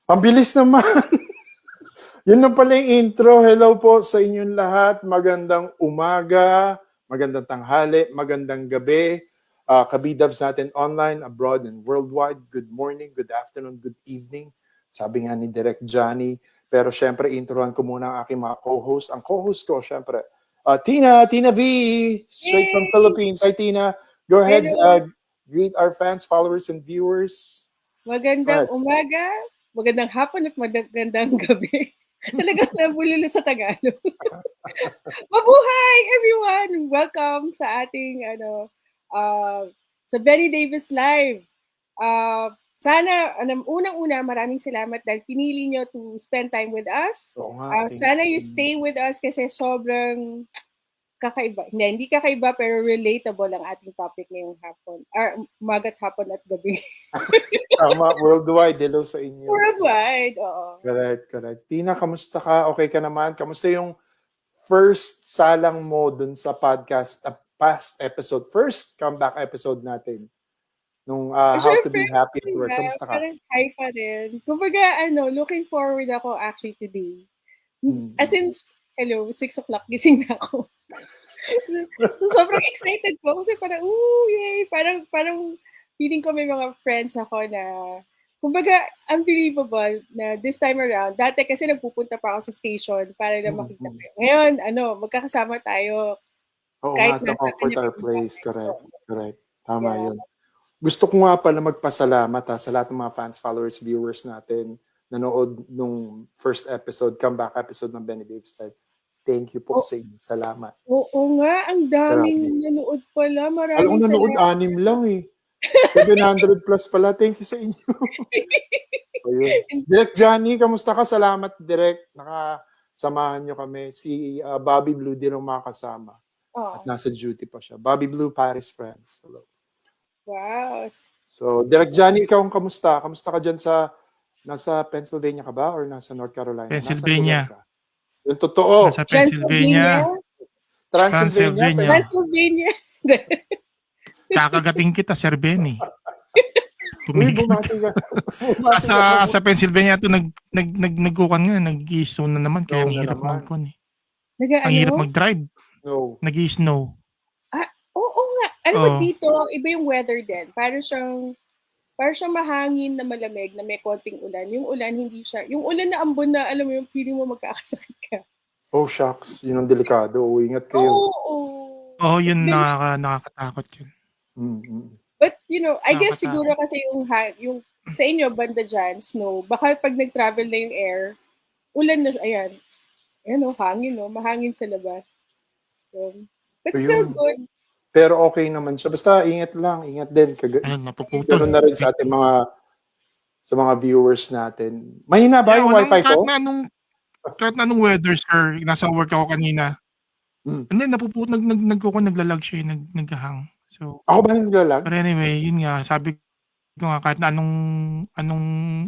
Ang bilis naman. Yun na pala yung intro. Hello po sa inyong lahat. Magandang umaga, magandang tanghali, magandang gabi. Kabidabs natin online, abroad, and worldwide. Good morning, good afternoon, good evening. Sabi nga ni Direk Johnny. Pero syempre, introhan ko muna ang aking mga co-host. Ang co-host ko, syempre, Tina V, straight from Philippines. Hi, Tina. Go ahead, greet our fans, followers, and viewers. Magandang umaga, magandang hapon at magandang gabi. Talagang nabulilo sa Tagalog. Mabuhay everyone! Welcome sa ating sa Benny Davis Live. Sana, unang-una, maraming salamat dahil pinili nyo to spend time with us. Sana you stay with us kasi sobrang kakaiba. Hindi kakaiba pero relatable ang ating topic ngayong hapon. Umagat, hapon at gabi. Tama, worldwide. Hello sa inyo. Worldwide, oo. Correct. Tina, kamusta ka? Okay ka naman? Kamusta yung first salang mo dun sa podcast, past episode, first comeback episode natin? Nung How to Be Happy at Work. Kamusta ka? Parang high pa rin. Kumbaga, looking forward ako actually today. As in, 6 o'clock gising na ako. Sobrang excited po kasi parang, yay! Parang feeling ko may mga friends ako na, kumbaga, unbelievable na this time around. Dati kasi nagpupunta pa ako sa station para na makita ko. Ngayon, magkakasama tayo. Oo kahit nga, comfort our place. Correct. Tama yun. Gusto ko nga pala magpasalamat sa lahat ng mga fans, followers, viewers natin nanood nung first episode, comeback episode ng Benny Davis Live. Thank you po sa inyo. Salamat. Oo nga, ang daming nanood pala. Maraming salamat. Alam ko nanood 6 lang eh. 700 plus pala. Thank you sa inyo. Direk Johnny, kamusta ka? Salamat, Direk. Nakasamahan nyo kami. Si Bobby Blue din ang makasama. At nasa duty pa siya. Bobby Blue, Paris Friends. Hello. Wow. So, Direk Johnny, ikaw ang kamusta? Kamusta ka dyan nasa Pennsylvania ka ba or nasa North Carolina? Pennsylvania. Yung totoo. Nasa Pennsylvania. Transylvania. Kakagating kita, Sir Benny. Bumati ka. Sa Pennsylvania ito, nagkukan nga, nag-i-snow na naman, kaya ang hirap mag-con eh. Ang hirap mag-drive. No. Nag-i-snow. Oo nga. Alam mo dito, iba yung weather din. Parang siyang mahangin na malamig na may konting ulan. Yung ulan, hindi siya. Yung ulan na ambon na, alam mo yung feeling mo magkakasakit ka. Oh, shucks. Yun ang delikado. Ingat kayo. Oo, yun nakakatakot yun. Mm-hmm. But, I guess siguro kasi yung sa inyo, banda dyan, snow, baka pag nag-travel na yung air, ulan na, ayan, hangin, mahangin sa labas. But still good. Pero okay naman siya. Basta ingat lang, ingat din. Ganoon na rin sa ating mga viewers natin. Mahina ba yung wifi ko? Kahit na anong weather, sir, nasa work ako kanina. And then naglalag siya, naghahang. So, ako ba naglalag? But anyway, yun nga, sabi ko nga, kahit na anong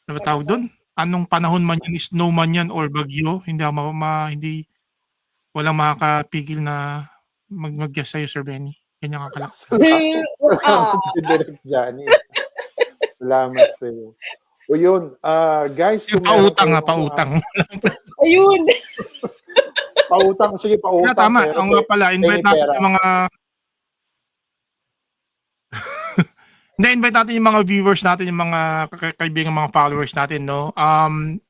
tawag doon? Anong panahon man yan, snow man yan or bagyo, walang makakapigil na mag-guess sa'yo, Sir Benny. Ganyan kakalakas. Salamat si Direk Johnny. Salamat sa'yo. O yun, guys. Pautang. Ayun. Pautang. Sige, pautang. Tama. Ang nga pala, invite natin yung mga... invite natin yung mga viewers natin, yung mga kaibigan, mga followers natin, no?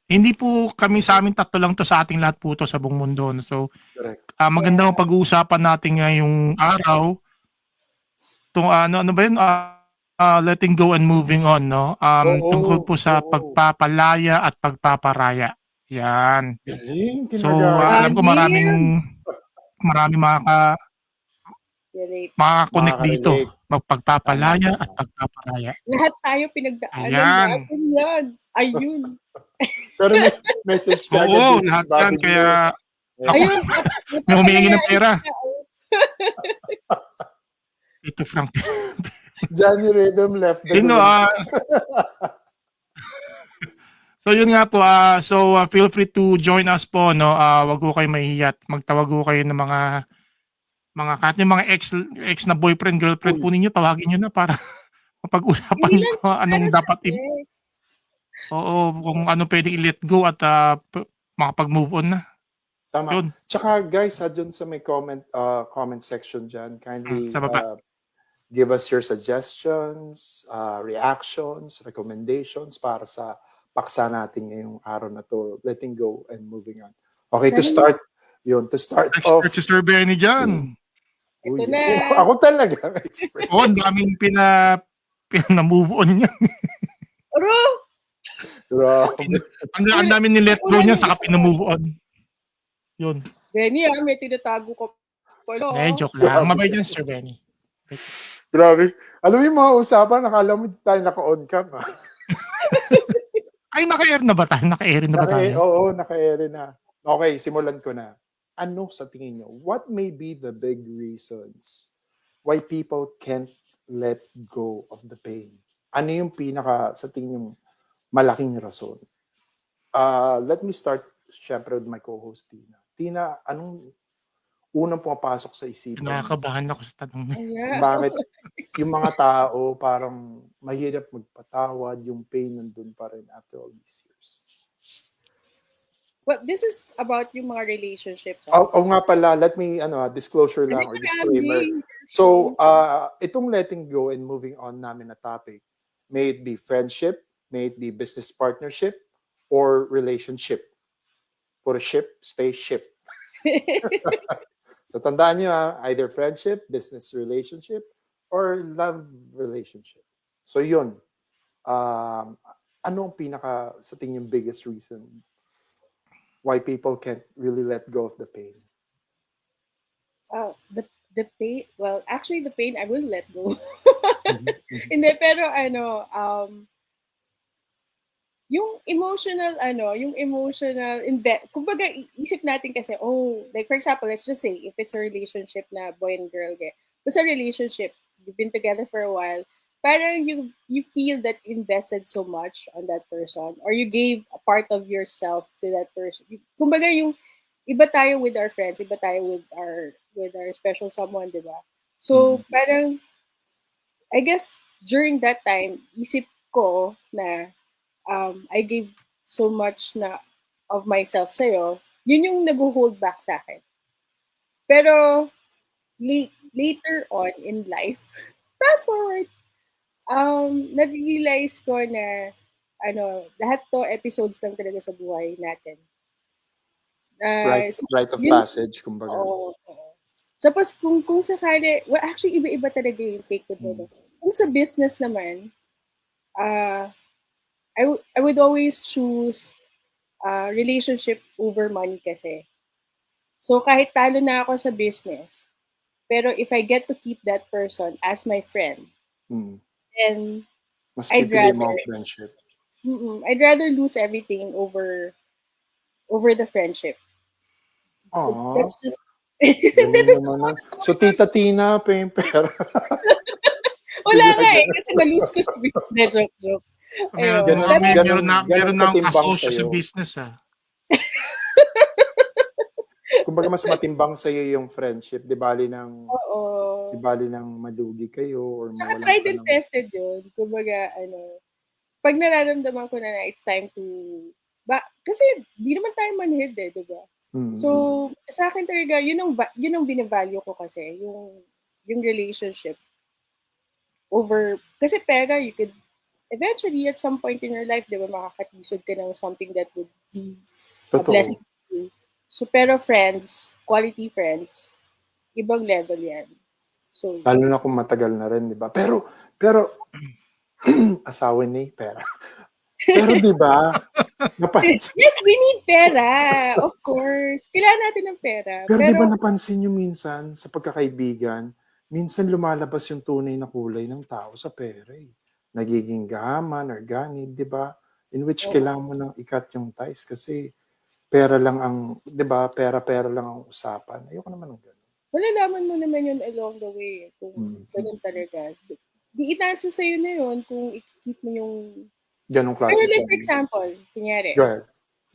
Hindi po kami sa amin tatlo lang to, sa ating lahat po to sa buong mundo. No? So, maganda ang pag-uusapan natin ngayong araw. Itong ano ba yun? Letting go and moving on, no? Tungkol po sa pagpapalaya at pagpaparaya. Yan. So, alam ko maraming makaka-connect dito. Magpagpapalaya at pagpaparaya. Lahat tayo pinagdaanan natin yan. Ayun. Pero may message ka. Oo, lahat yan. Kaya ayun. May humihingi ng pera. Ito Frank. Johnny Rhythm left the room. So yun nga po, feel free to join us po, no? Wag ko kayo mahihiyat. Magtawag ko kayo ng mga kahit yung mga ex na boyfriend, girlfriend po ninyo, tawagin nyo na para mapag-usapan ko anong dapat Oo, kung ano pwedeng i-let go at makapag-move on na. Tama. Yun, Tsaka guys, dun sa may comment section dyan, sa kindly baba. give us your suggestions, reactions, recommendations para sa paksa natin ngayong araw na to, letting go and moving on. Okay, to start Expert off, si Sir Benny dyan. Ito uy, na. ako talaga, expert. Oo, ang daming pina-move on niya. Oro! Grabe. Ang daming ni-let go Wala niya, yung saka isa. pina-move on. Yun. Benny, may tinatago ka pala. Joke lang. Grabe. Mabait yan si Sir Benny. Grabe. Alam mo yung mga usapan, nakala mo hindi tayo naka-on cam. Ay, naka-air na ba tayo? Naka-air na ba tayo? Oo, naka-ere na. Okay, simulan ko na. Ano sa tingin nyo? What may be the big reasons why people can't let go of the pain? Ano yung sa tingin nyo, malaking rason? Let me start, syempre, with my co-host, Tina. Tina, anong unang pumapasok sa isipan mo? Nakakabahan ako sa tanong niya. Yeah. Bakit yung mga tao parang mahirap magpatawad, yung pain nandun pa rin after all these years? Well, this is about yung mga relationships. Nga pala, let me, disclosure lang or disclaimer. So, itong letting go and moving on namin na topic, may it be friendship, may it be business partnership, or relationship. For a ship, spaceship. So, tandaan nyo either friendship, business relationship, or love relationship. So, yun. Ano ang sa tingin yung biggest reason why people can't really let go of the pain? The pain, well, actually the pain I will let go. Hindi, pero yung emotional kumbaga isip natin kasi, like for example, let's just say if it's a relationship na boy and girl, basta relationship, you've been together for a while, parang you feel that you invested so much on that person or you gave a part of yourself to that person. Kumbaga yung iba tayo with our friends, iba tayo with our special someone, di ba? So, parang I guess during that time, isip ko na I gave so much na of myself sa'yo, yun yung nag-hold back sa akin. Pero later on in life, fast forward, nag-realize ko na lahat to episodes lang talaga sa buhay natin. Rite of passage, kumbaga. Oo. Tapos kung sakali, well, actually iba-iba talaga yung take ko doon. Kung sa business naman, I would always choose relationship over money kasi. So kahit talo na ako sa business, pero if I get to keep that person as my friend, then mas I'd pipili mo rather ang friendship. I'd rather lose everything over the friendship. Aww. That's just So, Tita Tina, pa yung pera. wala nga kasi na-lose ko sa business. Joke. Meron na akong kasosyo sa business Kumbaga mas matimbang sa iyo yung friendship, di bali nang malugi kayo or mawalan tried and tested yun. Kumbaga pag nararamdaman ko na it's time to kasi di naman tayo manhid di ba? So sa akin talaga yun ang binavalue ko kasi yung relationship over kasi pera you could eventually at some point in your life di ba makakatisod ka ng something that would be a blessing to you. So pero friends, quality friends, ibang level yan. So lalo na kung matagal na rin, di ba? Pero asawa ni pera. Pero di ba? Yes, we need pera. Of course. Kailangan natin ng pera. Pero di ba napansin nyo minsan sa pagkakaibigan, minsan lumalabas yung tunay na kulay ng tao sa pera eh. Nagiging gahaman, organic, di ba? In which kailangan mo nang ikat yung ties kasi pera lang ang, di ba? Pera lang ang usapan. Ayoko naman ng gano'n. Malalaman mo naman yun along the way kung ganun talaga. Di inasa sa'yo na yun kung i-keep mo yung ganong klase. Pero like for example, kunyari,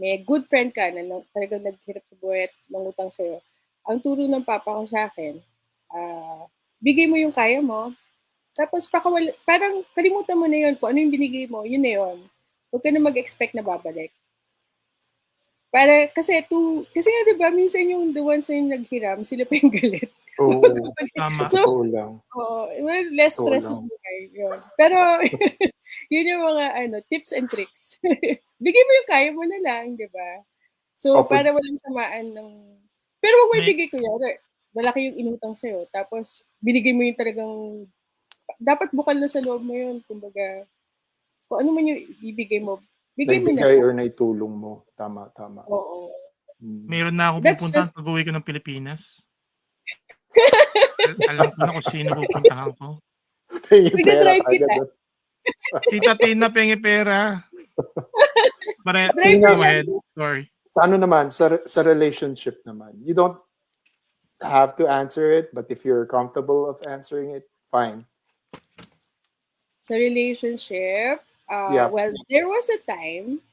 may good friend ka na talagang naghirap sa buhay at mangutang sa'yo. Ang turo ng papa ko sa akin, bigay mo yung kaya mo, tapos parang kalimutan mo na yun kung ano yung binigay mo, yun na yun. huwag ka na mag-expect na babalik. Kasi nga diba, minsan yung the ones na yung naghiram, sila pa yung galit. Oo, Tama. So, totoo lang. less Totoo stress lang. yung buhay. Yun. Pero, yun yung mga tips and tricks. Bigay mo yung kaya mo na lang, di ba? So, Opo. para walang samaan ng... Pero huwag mo May- ibigay, kunyari, malaki yung inutang sa'yo, tapos binigay mo yung talagang... Dapat bukal na sa loob mo yun. Kumbaga, kung ano man yung ibigay mo, bigay mo na Naibigay lang. or naitulong mo. Tama. Oo. Meron na ako That's pupuntahan just- pag uwi ko ng Pilipinas. Alam ko na kung sino pupuntahan ko. Pengin pera Nag-drive kagad. kita. Tita Tina, pengi pera. Pare, Drive go Tina. ahead. Sorry. Sa ano naman, sa relationship naman, you don't have to answer it, but if you're comfortable of answering it, fine. Sa relationship, Yeah. well, there was a time,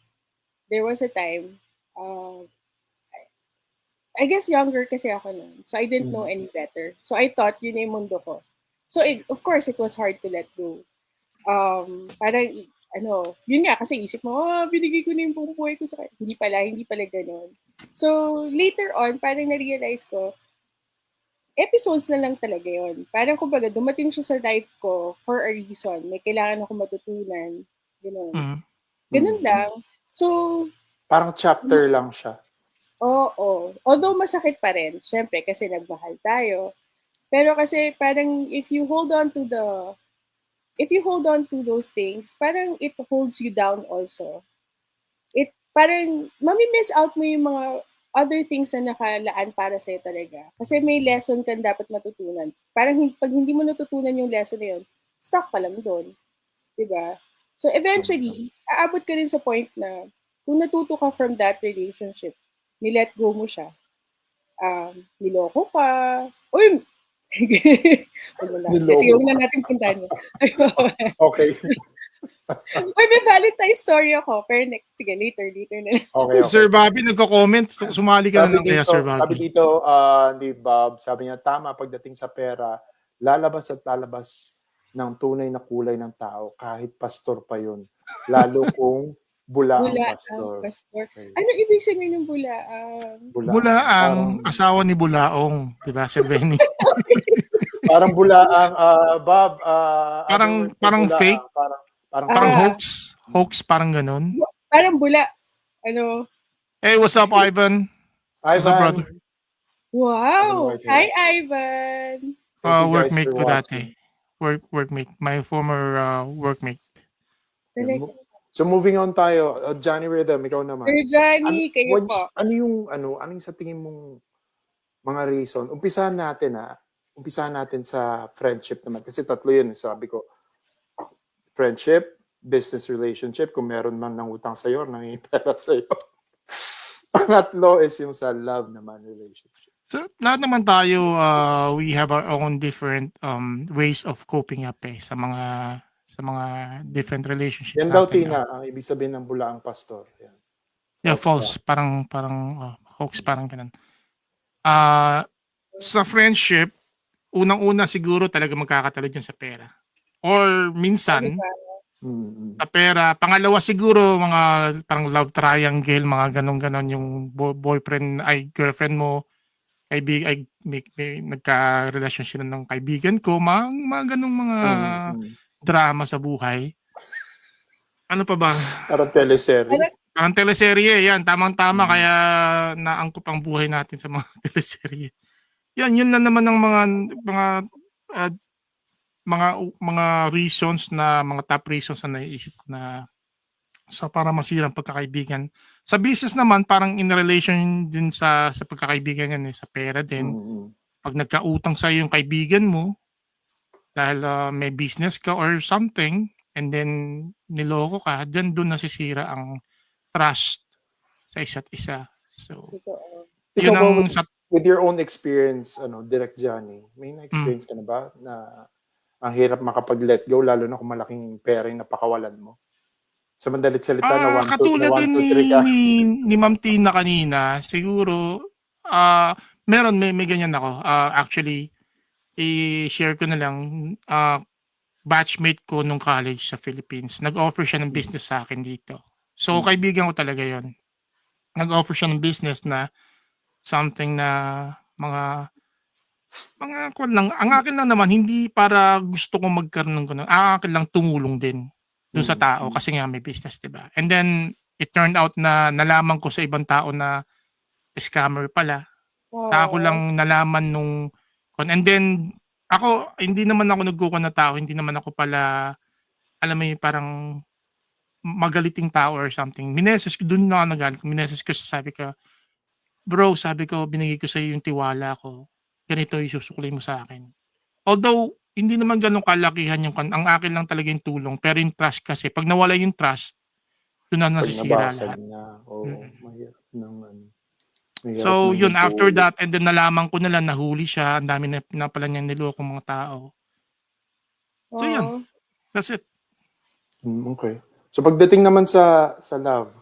I guess younger kasi ako nun. So I didn't know any better. So I thought yun yung mundo ko. So of course, it was hard to let go. Parang, yun nga, kasi isip mo, binigay ko na yung buong buhay ko sa kanya. Hindi pala ganun. So later on, parang na-realize ko, episodes na lang talaga yun. Parang kumbaga, dumating siya sa life ko for a reason. May kailangan ako matutunan. Ganun. Mhm. Ganun lang. So, Parang chapter lang siya. oo. Although masakit pa rin, syempre, kasi nagmahal tayo. Pero kasi parang if you hold on to those things, parang it holds you down also. Parang mami-miss out mo yung mga other things na nakalaan para sa'yo talaga. Kasi may lesson kang dapat matutunan. Parang pag hindi mo natutunan yung lesson na yun, stuck pa lang doon. Diba? So eventually, aabot ka rin sa point na kung natuto ka from that relationship, nilet go mo siya, niloko ka, uy, Niloko sige, huwag na natin puntahan yun. Okay. Uy, may Valentine's story ako. Pero sige, later na. Okay. Sir Bobby, nagko-comment. Sumali ka na lang kaya, Sir Sabi Bobby. dito, ni Bob, sabi niya, tama pagdating sa pera, lalabas at lalabas ng tunay na kulay ng tao kahit pastor pa yun. Lalo kung bula ang pastor. Okay. Ano ibig sabihin ng bula? Bulaang asawa ni Bulaong, 'di ba, Sir Benny? Parang bulaang Bob, Parang bulaang, fake? Parang hoax parang ganun. Parang bula. Hey, what's up, Ivan? What's up, brother? Wow! Hi, Ivan! Workmate ko dati. Workmate. My former workmate. So moving on tayo. Johnny Rhythm, ikaw naman. Sir Johnny, kayo po. Ano yung sa tingin mong mga reason? Umpisahan natin sa friendship naman. Kasi tatlo yun, sabi ko. Friendship, business relationship, kung meron man ng utang sa'yo, nangitera sa'yo. Pangatlo is yung sa love naman relationship. So, lahat naman tayo, we have our own different ways of coping up sa mga different relationships. Yan daw, Tina, ang ibig sabihin ng bulaang pastor. Yan. Yeah, false. Parang hoax, parang ganun. Sa friendship, unang-una siguro talaga magkakatalod yun sa pera. Or minsan, sa pera. Pangalawa siguro, mga parang love triangle, mga ganon-ganon yung boyfriend ay girlfriend mo, nagka-relasyon sila ng kaibigan ko, mga ganong mga drama sa buhay. Ano pa ba? Parang teleserye. Parang teleserye, yan. Tamang-tama, kaya naangkop ang buhay natin sa mga teleserye. Yun lang naman ng mga reasons mga top reasons na naiisip ko na para masirang pagkakaibigan. Sa business naman, parang in relation din sa pagkakaibigan yan, sa pera din. Pag nagkautang sa yung kaibigan mo, dahil may business ka or something, and then niloko ka, doon nasisira ang trust sa isa't isa. So, yun ang with your own experience, Direct Johnny, may na-experience ka na ba na ang hirap makapag-let go, lalo na kung malaking pera yung napakawalan mo? Sa mandalit salita na 1, 2, 3 ka. Katulad rin ni Ma'am Tina kanina, siguro, may ganyan ako. Actually, i-share ko na lang, batchmate ko nung college sa Philippines. Nag-offer siya ng business sa akin dito. So, kaibigan ko talaga yon. Nag-offer siya ng business na something na mga kwan lang. Ang akin lang naman, hindi para gusto kong magkaroon ng ganun. Ang akin lang tumulong din dun sa tao kasi nga may business, diba? And then, it turned out na nalaman ko sa ibang tao na scammer pala. Saka ko lang nalaman nung and then ako hindi naman ako nagkukuha na tao, hindi naman ako pala alam mo yung parang magaliting tao or something. Mineses ko doon na ako nagalit. Mineses ko siya, sabi ko, "Bro, sabi ko binigay ko sa iyo yung tiwala ko. Ganito yung susuklay mo sa akin." Although hindi naman gano'ng kalakihan yung ang akin lang talaga yung tulong, pero yung trust kasi pag nawala yung trust, doon na Pag nasisira nabasag lahat. na, mahirap naman. So, yun, after that, and then nalaman ko na lang, nahuli siya, ang dami na pala niyang nilokong mga tao. So, yun. That's it. Okay. So, pagdating naman sa love,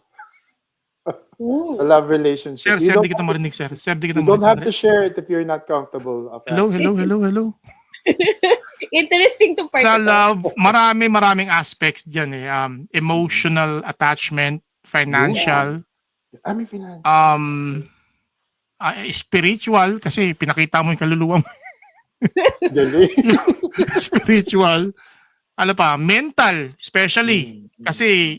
sa love relationship, Sir, di kita marinig, sir. Sir, di kita you don't have marinig. to share it if you're not comfortable. Hello. Interesting to part Sa ito. love, maraming aspects dyan eh. Emotional attachment, financial, May finance. spiritual, kasi pinakita mo yung kaluluwa mo. Galing. Spiritual. Ano pa, mental, especially. Kasi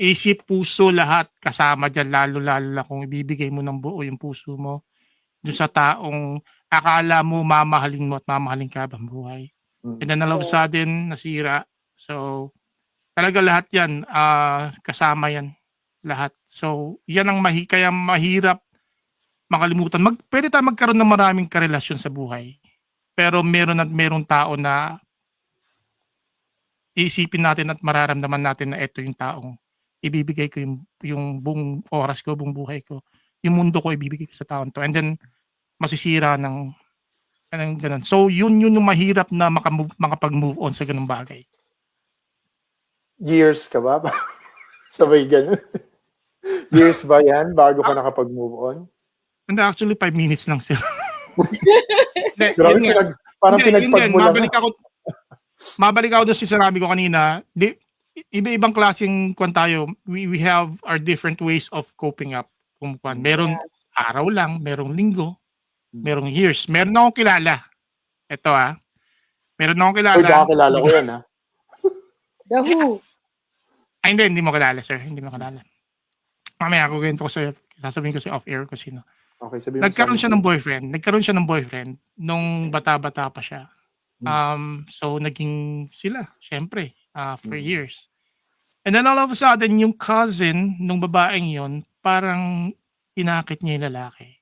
isip, puso, lahat kasama dyan, lalo na kung ibibigay mo ng buo yung puso mo dun sa taong akala mo mamahalin mo at mamahalin ka habang buhay. And then all of a sudden, nasira. So, talaga lahat yan, kasama yan. Lahat. So, yan ang kaya mahirap makalimutan. Pwede tayo magkaroon ng maraming karelasyon sa buhay. Pero merong tao na iisipin natin at mararamdaman natin na ito yung taong ibibigay ko yung buong oras ko, buong buhay ko. Yung mundo ko ibibigay ko sa taon to. And then, masisira ng ganun. So, yun yung mahirap na makapag-move on sa ganung bagay. Years ka ba? Sabay ganun. Years ba yan bago ka nakapag-move on? And actually, 5 minutes lang sila. Grabe, parang pinagpag mo lang. Mabalik ako doon sa sinabi ko kanina. Iba-ibang klaseng kwan tayo. We have our different ways of coping up. Meron araw lang, merong linggo, merong years. Meron akong kilala. Ito meron akong kilala. Uy, baka kilala ko yan The Who. Ay, hindi mo kilala, sir. Hindi mo kilala. Mamaya, kukwento ko sa'yo. Sasabihin ko sa'yo off-air ko sino. Okay, sabihin mo. Nagkaroon siya ng boyfriend nung bata-bata pa siya. So, naging sila, syempre, for years. And then all of a sudden, yung cousin nung babaeng yon parang inakit niya yung lalaki.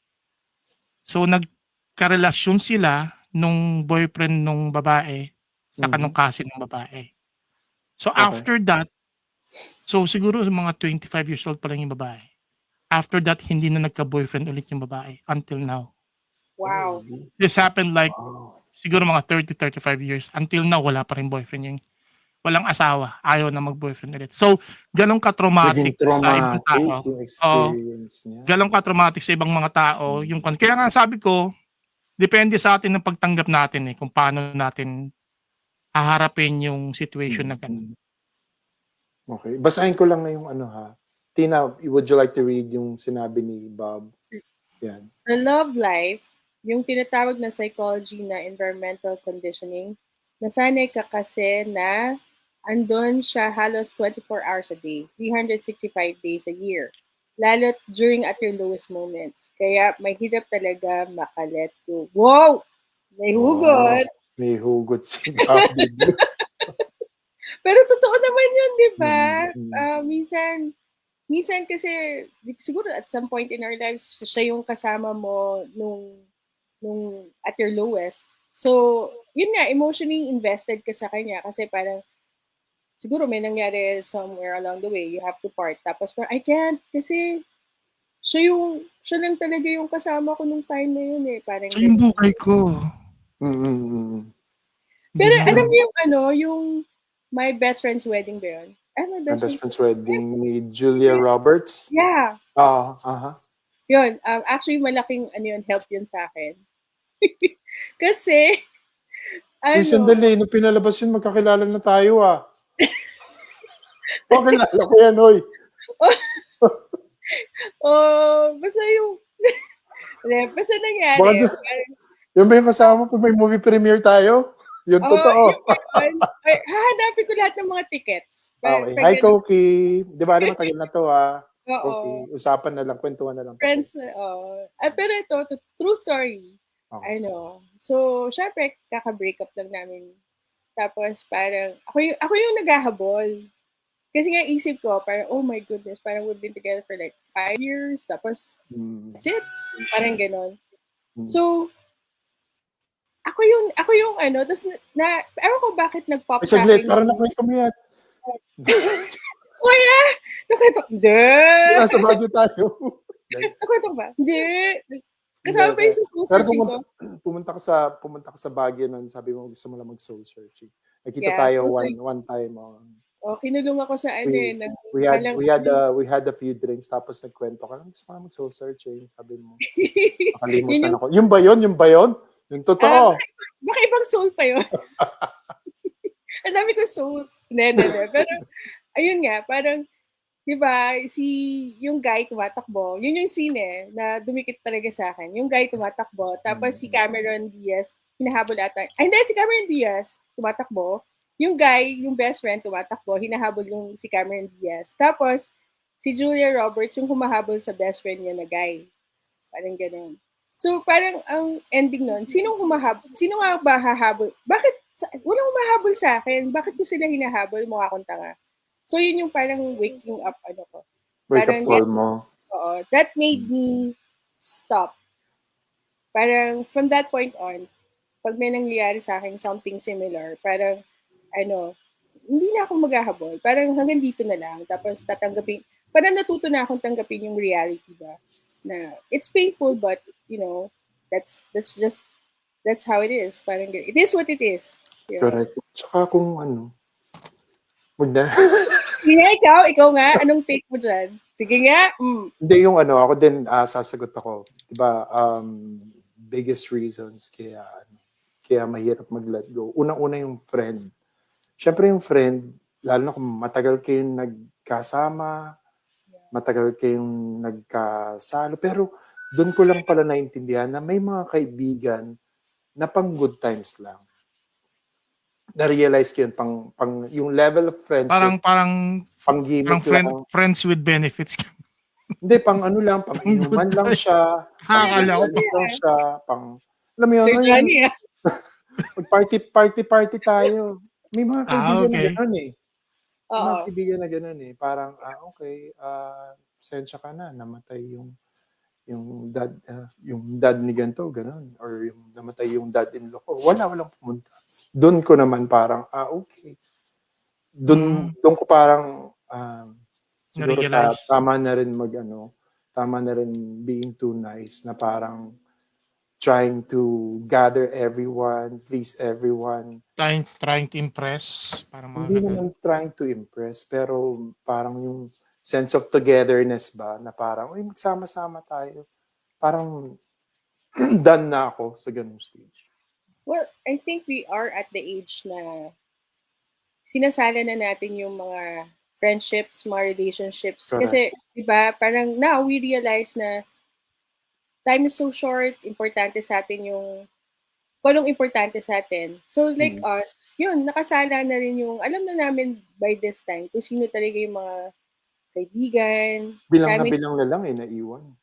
So, nagkarelasyon sila nung boyfriend nung babae saka nung cousin ng babae. So, after that, so siguro mga 25 years old pa lang yung babae. After that, hindi na nagka-boyfriend ulit yung babae until now. Wow. This happened like siguro mga 30-35 years. Until now, wala pa rin boyfriend yung walang asawa. Ayaw na mag-boyfriend ulit. So, ganun ka-traumatic sa ibang tao. Ganun ka-traumatic sa ibang mga tao. Kaya nga sabi ko, depende sa atin ng pagtanggap natin kung paano natin haharapin yung situation na ganun. Okay. Basahin ko lang na yung Tina, would you like to read yung sinabi ni Bob? Yan. Sa love life, yung tinatawag na psychology na environmental conditioning, nasanay ka kasi na andun siya halos 24 hours a day, 365 days a year. Lalo't during at your lowest moments. Kaya mahirap talaga makalet go. Wow! May hugot! May hugot si Bob. Pero totoo naman yun, di ba? Minsan kasi, siguro at some point in our lives, siya yung kasama mo nung at your lowest. So, yun nga, emotionally invested ka sa kanya kasi parang, siguro may nangyari somewhere along the way, you have to part. Tapos parang, I can't kasi siya lang talaga yung kasama ko nung time na yun Parang, siya yung buhay ko. Pero alam mo yung My Best Friend's Wedding ba yun? My Best Friend's Wedding ni Julia Roberts? Yeah. Yun. Actually, malaking help yun sa akin. Kasi, Uy, sandali, nung pinalabas yun, magkakilala na tayo Kilala ko yan, oy. Basta yung, basta Baka nangyari. yun ba yung kasama mo pag may movie premiere tayo? Yun totoo. Ay, hahanapin ko lahat ng mga tickets. Okay. Hi, Koki. Di ba, matagal na to, Oo. Koki, usapan na lang, kwentuhan na lang. Friends na, pero ito, true story. Okay. So, syempre, kaka-break up lang namin. Tapos, parang, ako yung naghahabol. Kasi nga, isip ko, parang, oh my goodness, parang we've been together for like 5 years. Tapos, that's it. Parang ganon. So, ako yung tapos ewan ko bakit nag-pop sa saglit, akin. parang nakwento mo yan. Kuya! Nakwento, hindi! Nasa Baguio tayo. Nakwento ba? Hindi. Kasama pa yung soul searching ko. Pumunta ka sa Baguio nun, sabi mo gusto mo lang mag-soul searching. Nakita tayo one time. Kinulong ako sa we had a few drinks, tapos nagkwento ka, gusto ko lang mag-soul searching, sabi mo. Nakalimutan ako. Yung ba yun? Yung totoo. Baka ibang soul pa yun. Ang dami ko souls. Hindi. Pero, ayun nga, parang, di ba, yung guy tumatakbo, yun yung scene na dumikit talaga sa akin. Yung guy tumatakbo, tapos si Cameron Diaz, hinahabol ata. Ay, hindi, si Cameron Diaz tumatakbo. Yung guy, yung best friend, tumatakbo, hinahabol yung si Cameron Diaz. Tapos, si Julia Roberts, yung humahabol sa best friend niya na guy. Parang ganun. So, parang ang ending nun, sino nga ba hahabol? Bakit, walang humahabol sa akin? Bakit ko sila hinahabol? Mukha akong tanga. So, yun yung parang waking up, ko. Wake up call mo. Oo. That made me stop. Parang, from that point on, pag may nangyayari sa akin something similar, parang, hindi na ako maghahabol. Parang hanggang dito na lang. Tapos, parang natuto na akong tanggapin yung reality ba? Na it's painful, but that's how it is. Parang it is what it is. Yeah. Correct. Tsaka kung wag na. Sige, ikaw nga, anong take mo dyan? Sige nga. Hindi, yung ako din, sasagot ako. Diba, biggest reasons kaya mahirap mag-let go. Unang-una yung friend. Siyempre yung friend, lalo na kung matagal kayong nagkasama, matagal kayong nagkasalo. Pero doon ko lang pala naintindihan na may mga kaibigan na pang good times lang. Na-realize ko yun, pang yung level of friendship. Parang friends with benefits. Hindi, pang inuman lang siya. Alam mo yun, Sir Johnny, party tayo. May mga kaibigan na gano'n mga kaibigan na gano'n Parang, pasensya ka na, namatay yung dad ni ganito, gano'n. Or yung namatay yung dad-in-law ko. Walang pumunta. Doon ko naman parang, okay. Doon ko parang, siguro tama na rin being too nice, na parang trying to gather everyone, please everyone. Trying to impress. Hindi naman trying to impress, pero parang yung sense of togetherness ba, na parang, magsama-sama tayo. Parang done na ako sa ganung stage. Well, I think we are at the age na sinasala na natin yung mga friendships, mga relationships. Correct. Kasi, diba, parang now we realize na time is so short, importante sa atin yung kung anong importante sa atin. So, like us, yun, nakasala na rin yung, alam na namin by this time kung sino talaga yung mga kaibigan. Bilang na lang naiwan.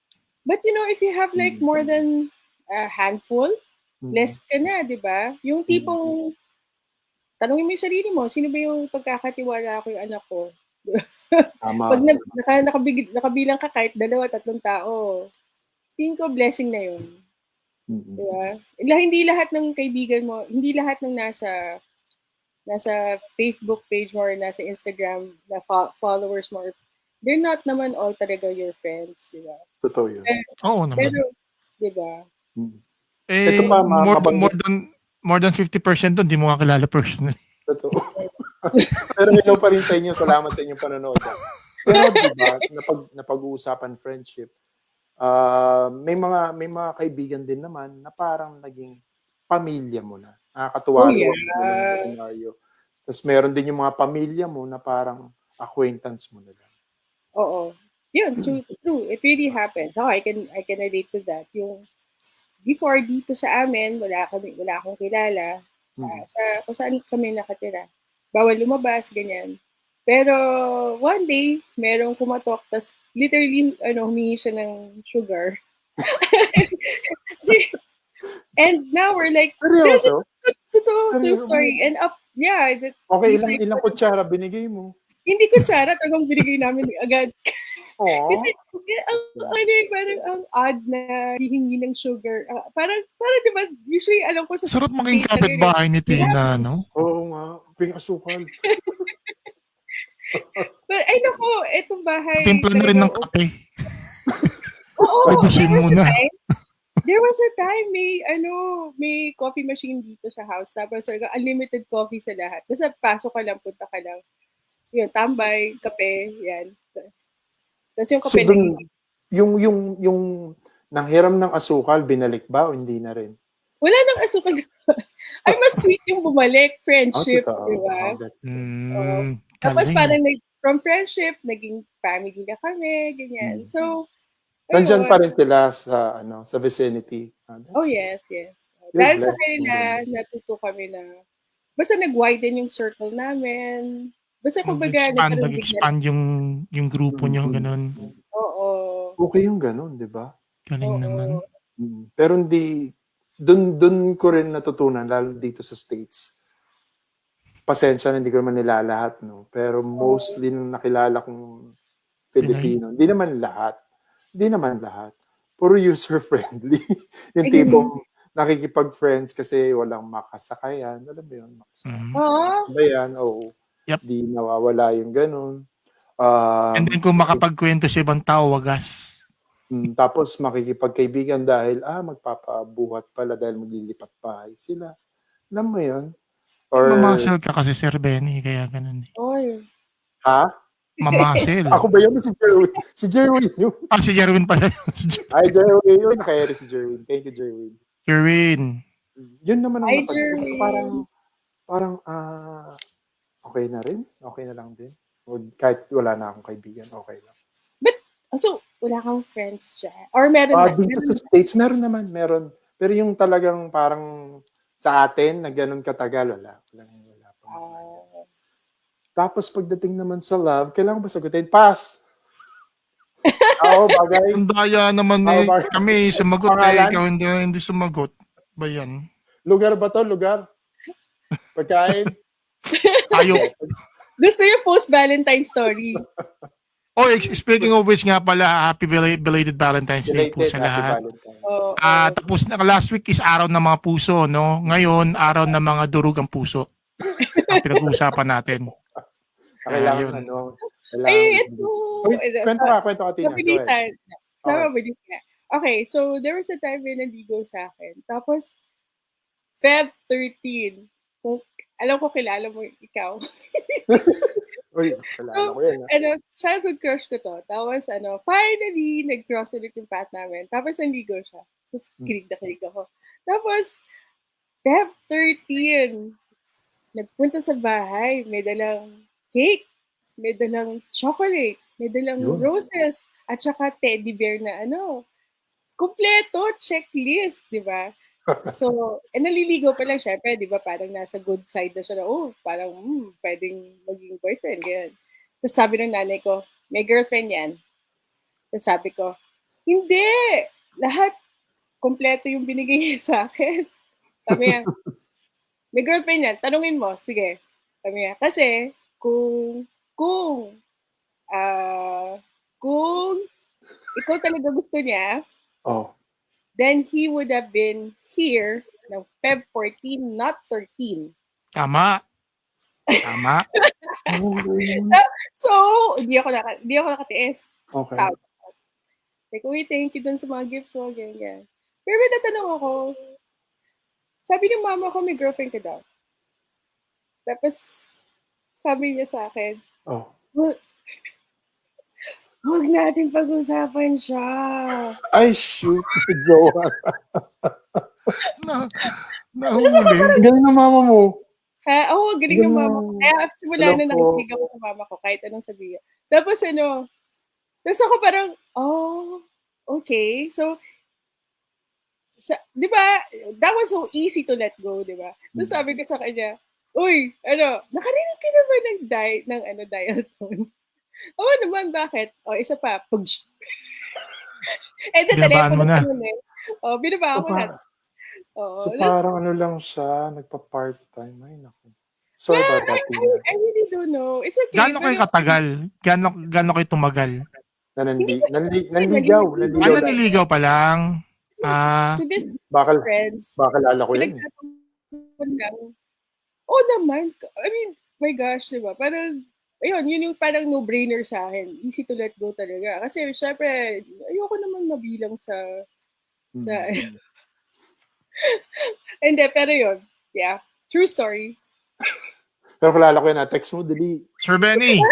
But if you have like more than a handful, blessed ka na, di ba? Yung tipong, tanungin mo yung sarili mo, sino ba yung pagkakatiwala ko yung anak ko? Tama. Pag nakabilang ka kahit 2-3 tao, tingin ko blessing na yun. Diba? Hindi lahat ng kaibigan mo, hindi lahat ng nasa Facebook page mo or nasa Instagram na followers mo, they're not naman all talaga your friends, diba? Totoo yun. Oo naman. Pero, diba? Ito pa, more than 50% doon, di mo kakilala personally. Totoo. Pero hello pa rin sa inyo. Salamat sa inyong panonood. Pero diba, napag-uusapan friendship, may mga kaibigan din naman na parang naging pamilya mo na. Nakakatuwa Oh, rin yeah. yung ganung scenario. Tapos meron din yung mga pamilya mo na parang acquaintance mo na lang. Oo. Yun, true. It really happens. So, I can relate to that. Yung before dito sa amin, wala akong kilala kung saan kami nakatira. Bawal lumabas, ganyan. Pero one day, merong kumatok, tas literally, humingi siya ng sugar. And now we're like, this is Seryoso? true story. And Okay, he's like, ilang kutsara binigay mo? hindi ko tsara, talagang binigay namin agad. Oo. Kasi parang ang odd na hihingi ng sugar. Parang di ba, usually alam ko sa Sarap maging States, kapitbahay ni Tina, no? Oo nga, ping asukal. But ay naku, itong bahay. Timpla na rin ng kape. Oo, Ubusin mo na. there was a time may coffee machine dito sa house. Tapos unlimited coffee sa lahat. Basta pasok ka lang, punta ka lang. Yun, tambay, kape, yan. Tapos yung So kape dun, yung nanghiram ng asukal, binalik ba o hindi na rin? wala nang asukal. Ay, mas sweet yung bumalik. Friendship, totoo. di ba? Tapos parang from friendship, naging family na kami, ganyan. So, nandyan ayun. pa rin sila sa vicinity. Oh, yes. You're Dahil sa blessed. kanila, natuto kami na, basta nag-widen yung circle namin. Basta kumbaga, Nag-expand yung grupo nyo, ganun. Oo. Okay yung ganun, di ba? Galing naman. Pero hindi, dun ko rin natutunan, lalo dito sa States. Pasensya na hindi ko naman nilalahat, no? Pero mostly nung nakilala kong Filipino, hindi naman lahat. Puro user-friendly. Yung tipong nakikipag-friends kasi walang makasakayan. Alam mo yun? Makasabayan. Yep. Di nawawala yung ganun. And then kung makapagkwento sa ibang tao, wagas. Tapos makikipagkaibigan dahil, magpapabuhat pala dahil maglilipat bahay sila. Alam mo yun? Or, Mamasel ka kasi Sir Benny, kaya ganun. Oy. ha? Mamasel. Ako ba yun? Si Jerwin. Si Jerwin yun. Si Jerwin pala. Ay, Jerwin yun. Nakayari si Jerwin. Thank you, Jerwin. Jerwin. Yun naman ang Jerwin. parang okay na rin. Okay na lang din. Kahit wala na akong kaibigan, okay lang. But, so, wala kang friends dyan? Or meron na? Dito sa States, meron naman. Pero yung talagang parang sa atin, na ganun katagal, wala pa. Tapos pagdating naman sa love, kailangan ba sagutin? Pass! Bagay. Ang daya naman kami sumagot ikaw hindi sumagot. Ba yan? Lugar ba to? Lugar? Pagkain? Ayok. Gusto yung post-Valentine story. Speaking of which nga pala, happy belated Valentine's Day po sa lahat. Tapos last week is araw ng mga puso, no? Ngayon, araw ng mga durug ang puso. Ang pinag-uusapan natin. Kailangan Kwento ka, Tina. Mabilisan. Mabilis nga. Okay, so there was a time na naligo sa akin. Tapos, Feb 13. Alam ko, kilala mo ikaw. Kilala ko yan. Childhood crush ko to. Tapos, finally, nag-cross ulit yung path namin. Tapos, naligo siya. So, kilig na kilig ako. Tapos, Feb 13, nagpunta sa bahay. May dalang cake. May dalang chocolate. May dalang roses. At saka teddy bear na kompleto, checklist, di ba? So, naliligo pa lang siya. Di ba, parang nasa good side na siya na, parang, pwedeng maging boyfriend, ganyan. Tapos sabi ng nanay ko, may girlfriend yan. Tapos sabi ko, hindi! Lahat, kompleto yung binigay niya sa akin. Sabi niya, may girlfriend yan, tanungin mo, sige. Sabi niya, kasi, kung ikaw talaga gusto niya, then he would have been here ng Feb 14, not 13. Tama. So, hindi ako nakatiis. Okay. Like, thank you dun sa mga gifts mo, ganyan. Pero may tatanong ako, sabi ng mama ko, may girlfriend ka daw. Tapos, sabi niya sa akin, huwag natin pag-usapan siya. Ay, shoot. Jowa. Nahuli. Ang galing ng mama mo. Ha? Oo, galing ng mama ko. Kaya simula Hello na po. nakikinig ako sa mama ko kahit anong sabihin. Tapos tapos ako parang, okay. So, di ba, that was so easy to let go, di ba? So sabi ko sa kanya, uy, nakarinig ka na ba ng dial tone? Oo naman, bakit? Isa pa, pugsh. Binabaan mo telepono na. ko nun eh. Binabaan ko na. So parang lang siya, nagpa-part-time. Ay, naku. Sorry about that, Tina. I really don't know. It's okay. Gaano kayo katagal? Gaano kayo tumagal? Nanligaw. Naliligaw pa lang. To this Baka friends, lala ko yan eh. pinagtatapan lang. Naman. I mean, my gosh, di ba? Parang, yun yung parang no-brainer sa akin. Easy to let go talaga. Kasi, syempre, ayoko naman mabilang sa hindi, pero yun. Yeah. True story. Pero kilala ko yan, text mo, dali. Sir Benny,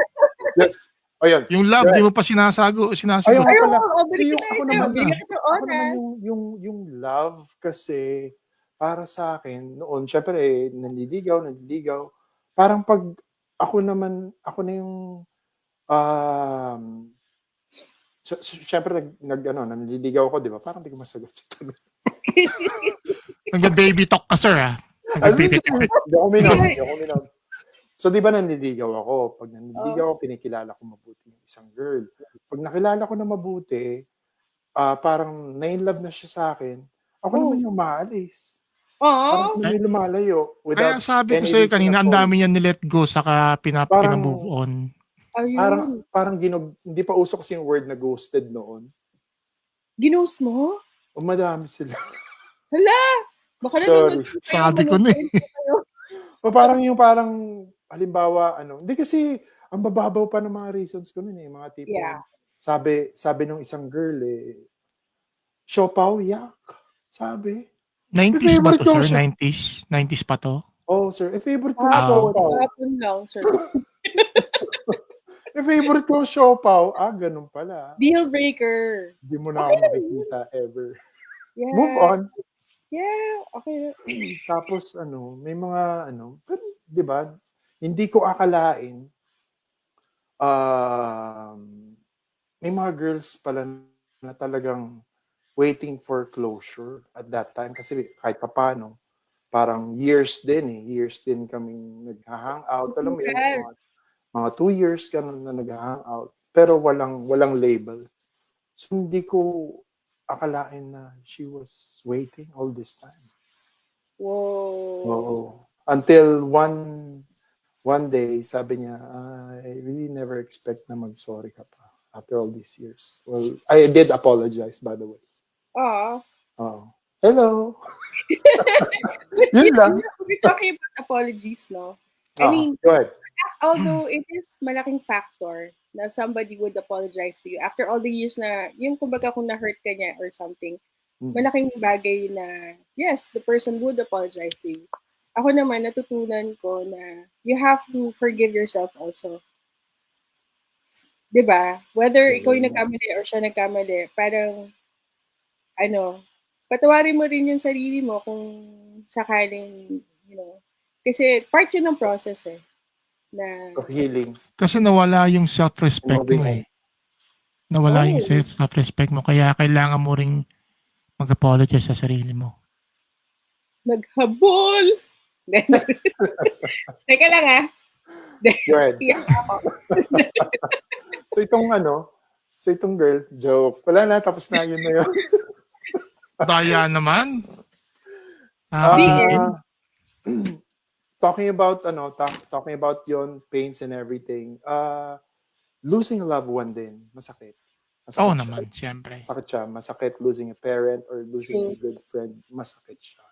Yes. O yun. yung love, di mo pa sinasagot. Ayun nga pala. Balik tayo sa'yo. Bigyan kita Ako naman oras. yung love kasi para sa akin, noon, syempre, nanliligaw. Parang pag ako na yung syempre, nanliligaw ako, di ba? Parang di ko masagot sa tanong. Nag-baby talk ka, sir, ha? Hindi ako minam. So, di ba nanliligaw ako? Pag nanliligaw ako, pinikilala ko mabuti yung isang girl. Pag nakilala ko na mabuti, parang na-inlove na siya sa akin, ako naman yung maalis. Parang may lumalayo. Kaya sabi ko sa'yo kanina, ang dami niya nilet go saka pinamove on. Ayun. Parang hindi pa uso kasi yung word na ghosted noon. Ginost mo? O madami sila. Hala! Baka Sorry. Sabi ko na eh. O parang halimbawa, hindi kasi, ang bababaw pa ng mga reasons ko nun eh, mga tipo, sabi nung isang girl siopaw, yak. Sabi. 90s ba to, sir? 90s? 90s pa to? Oh, sir. Favorite ko na siopaw. Hapon lang, sir. Favorite ko siopaw. Ganun pala. Deal breaker. Hindi mo na ako makikita ever. Yeah. Move on. Yeah, okay. Tapos may mga pero 'di ba? Hindi ko akalain may mga girls pala na talagang waiting for closure at that time kasi kahit papaano parang years din kaming nag-hang out. Alam mo yun, mga 2 years ganun na nag-hang out pero walang label. So hindi ko akalain na she was waiting all this time. Whoa. Oo. Until one day, sabi niya, I really never expect na mag-sorry ka pa after all these years. Well, I did apologize, by the way. Oh. Hello. Yun lang. We're talking about apologies, no? I mean, go ahead. Although it is malaking factor na somebody would apologize to you after all the years na, yung kumbaga kung na-hurt ka niya or something, malaking bagay na, yes, the person would apologize to you. Ako naman, natutunan ko na you have to forgive yourself also. Diba? Whether ikaw yung nagkamali or siya nagkamali, parang, patawarin mo rin yung sarili mo kung sakaling, kasi part yun ng process na of healing. Kasi nawala yung self-respect mo eh. Nawala yung self-respect mo. Kaya kailangan mo ring mag-apologize sa sarili mo. Naghabol! Teka lang Go ahead. So itong girl, joke. Wala na, tapos na yun na yun. Daya naman. Talking about yon pains and everything. Losing a loved one din, masakit. Oo naman, siyempre. Masakit siya. Masakit losing a parent or losing a good friend. Masakit siya.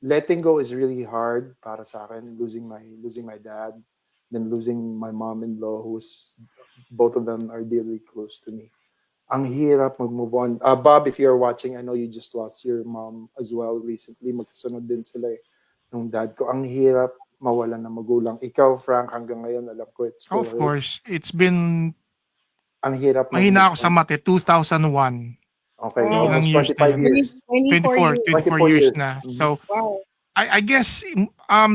Letting go is really hard para sa akin. Losing my dad, then losing my mom-in-law, who's both of them are dearly close to me. Ang hirap mag-move on. Bob, if you're watching, I know you just lost your mom as well recently. Magkasunod din sila ng dad ko. Ang hirap mawalan ng magulang. Ikaw, Frank, hanggang ngayon, alam ko, it's still Of course, it's been... Ang hirap. Mahina ako sa mate, 2001. Okay, Wow. Ilang almost years na 25 yun? years. 24 years. 24 years na. Mhm. So, Wow. I guess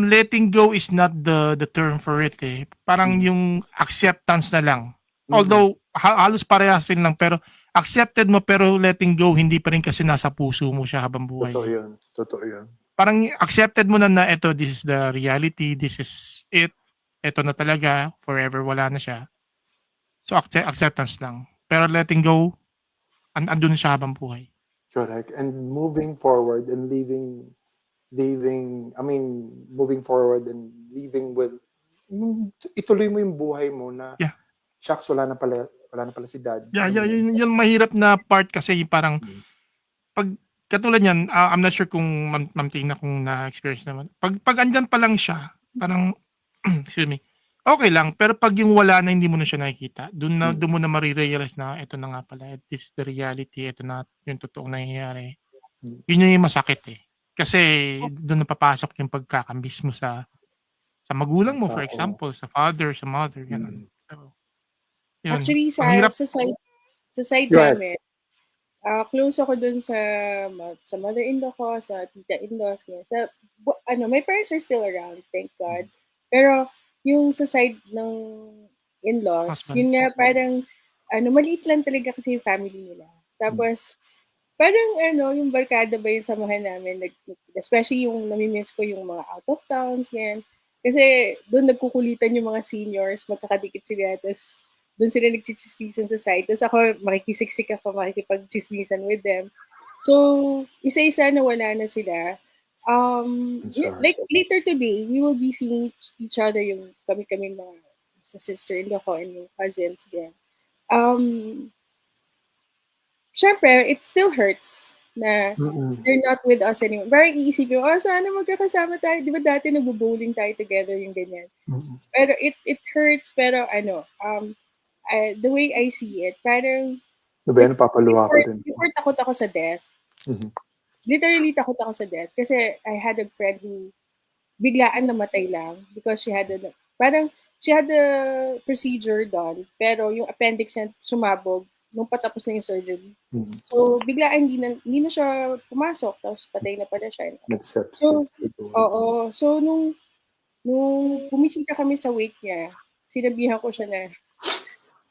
letting go is not the term for it eh. Parang yung acceptance na lang. Although halos parehas rin lang pero accepted mo pero letting go hindi pa rin kasi nasa puso mo siya habang buhay. Totoo Eh. yun. Totoo yun. Parang accepted mo na ito, this is the reality, this is it. Ito na talaga, forever wala na siya. So acceptance lang. Pero letting go, andun siya habang buhay. Correct. And moving forward and moving forward and leaving with, ituloy mo yung buhay mo na, Yeah. shucks, wala na pala si dad. Yeah, yun mahirap na part kasi yung parang pag katulad niyan, I'm not sure kung Ma'am Tina kung na-experience naman. Pag andyan pa lang siya, parang excuse me. Okay lang, pero pag yung wala na hindi mo na siya nakikita, doon mo na marirealize na ito na nga pala, this is the reality, ito na yung totoong nangyayari. Yun yung masakit eh. Kasi doon napapasok yung pagkakambis mo sa magulang mo, for example, sa father, sa mother, ganun. So, yun. Actually, Ang hirap. sa side Go ahead. namin, close ako dun sa mother-in-law ko, sa tita-in-laws, my parents are still around, thank God. Pero yung sa side ng in-laws, Husband. yun nga parang maliit lang talaga kasi yung family nila. Tapos parang yung barkada ba yung samahan namin, especially yung namimiss ko yung mga out of towns, ganyan. Kasi doon nagkukulitan yung mga seniors, magkakadikit sila, tapos doon sila nagchichismisan sa side. Tapos ako, makikisiksik ako, makikipagchismisan with them. So, isa-isa na wala na sila. Like later today, we will be seeing each other, yung kami mga sa sister-in-law ko and yung cousins din. Syempre, it still hurts na they're not with us anymore. Pero iisipin mo, sana magkakasama tayo. Di ba dati nag-bowling tayo together yung ganyan. Pero it hurts, pero the way I see it, parang papaluha ko din. before takot ako sa death. Literally takot ako sa death kasi I had a friend who biglaan namatay lang because she had a procedure done, pero yung appendix niya sumabog nung patapos na yung surgery. So, biglaan hindi na siya pumasok, tapos patay na pala siya. So, oo. So, nung bumisita kami sa wake niya, sinabihan ko siya na,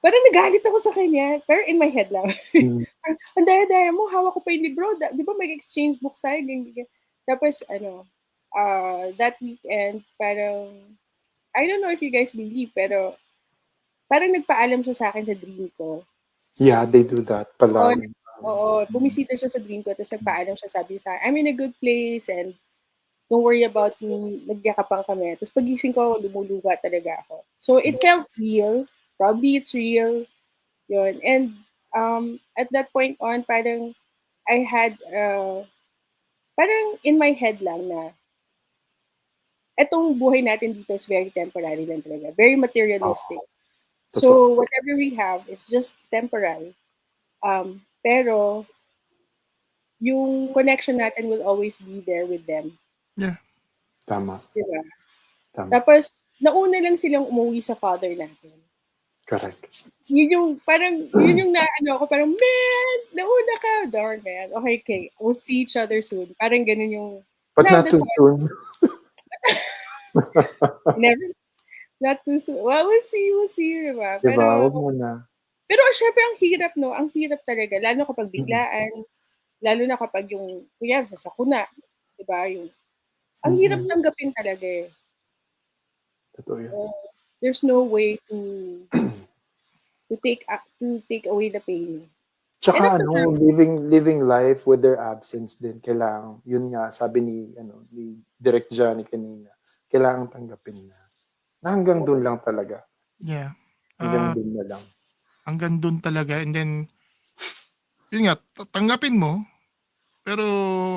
parang nagalit ako sa kanya, pero in my head lang. Ang daya-daya mo, hawak ko pa yung libro. Di ba may exchange book sa'yo? Tapos, that weekend, parang, I don't know if you guys believe, pero parang nagpaalam siya sa akin sa dream ko. Yeah, they do that pala. Oo, bumisita siya sa dream ko, tapos nagpaalam siya, sabi sa akin, I'm in a good place, and don't worry about me, nagyakapan kami. Tapos pagising ko, lumuluha talaga ako. So, it felt real. Probably it's real. Yun. And at that point on, parang I had, parang in my head lang na, etong buhay natin dito is very temporary lang talaga. Very materialistic. So, whatever we have is just temporary. Pero, yung connection natin will always be there with them. Yeah. Tama. Diba? Tama. Tapos, nauna lang silang umuwi sa father natin. Correct. Yun yung naano ako, parang, man, nauna ka. Darn, man. Okay. We'll see each other soon. Parang ganun yung, But not too soon. Never. Not too soon. Well, we'll see, diba? Huwag muna. Pero syempre, ang hirap, no? Ang hirap talaga. Lalo kapag biglaan. Lalo na kapag yung, kuya, sa kuna. Diba? Ang hirap tanggapin talaga eh. Totoo yun. There's no way to take away the pain. Tsaka living life with their absence din, kailangan, yun nga, sabi ni Direct Johnny kanina, kailangan tanggapin na hanggang doon lang talaga. Yeah. Hanggang doon na lang. Hanggang doon talaga, and then, yun nga, tanggapin mo, pero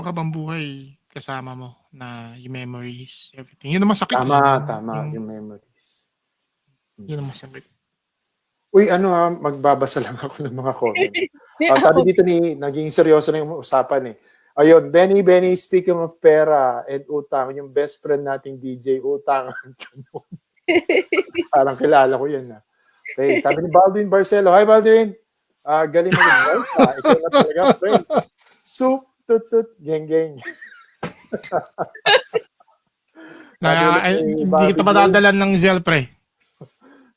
habang buhay, kasama mo na yung memories, everything. Yun ang masakit. Tama, yung memories. Yun ang masakit. Uy, magbabasa lang ako ng mga comment. Sabi dito naging seryoso na yung usapan eh. Ayun, Benny, speaking of pera and utang, yung best friend nating DJ, utang. Parang kilala ko yan. Okay, sabi ni Baldwin Barcelo. Hi, Baldwin. Galing mag-advise ikaw na talaga, friend. Soup, tut, geng, geng. Sabi ulit ni Hindi Bobby kita Blue, padadalan ng Zelle, pre.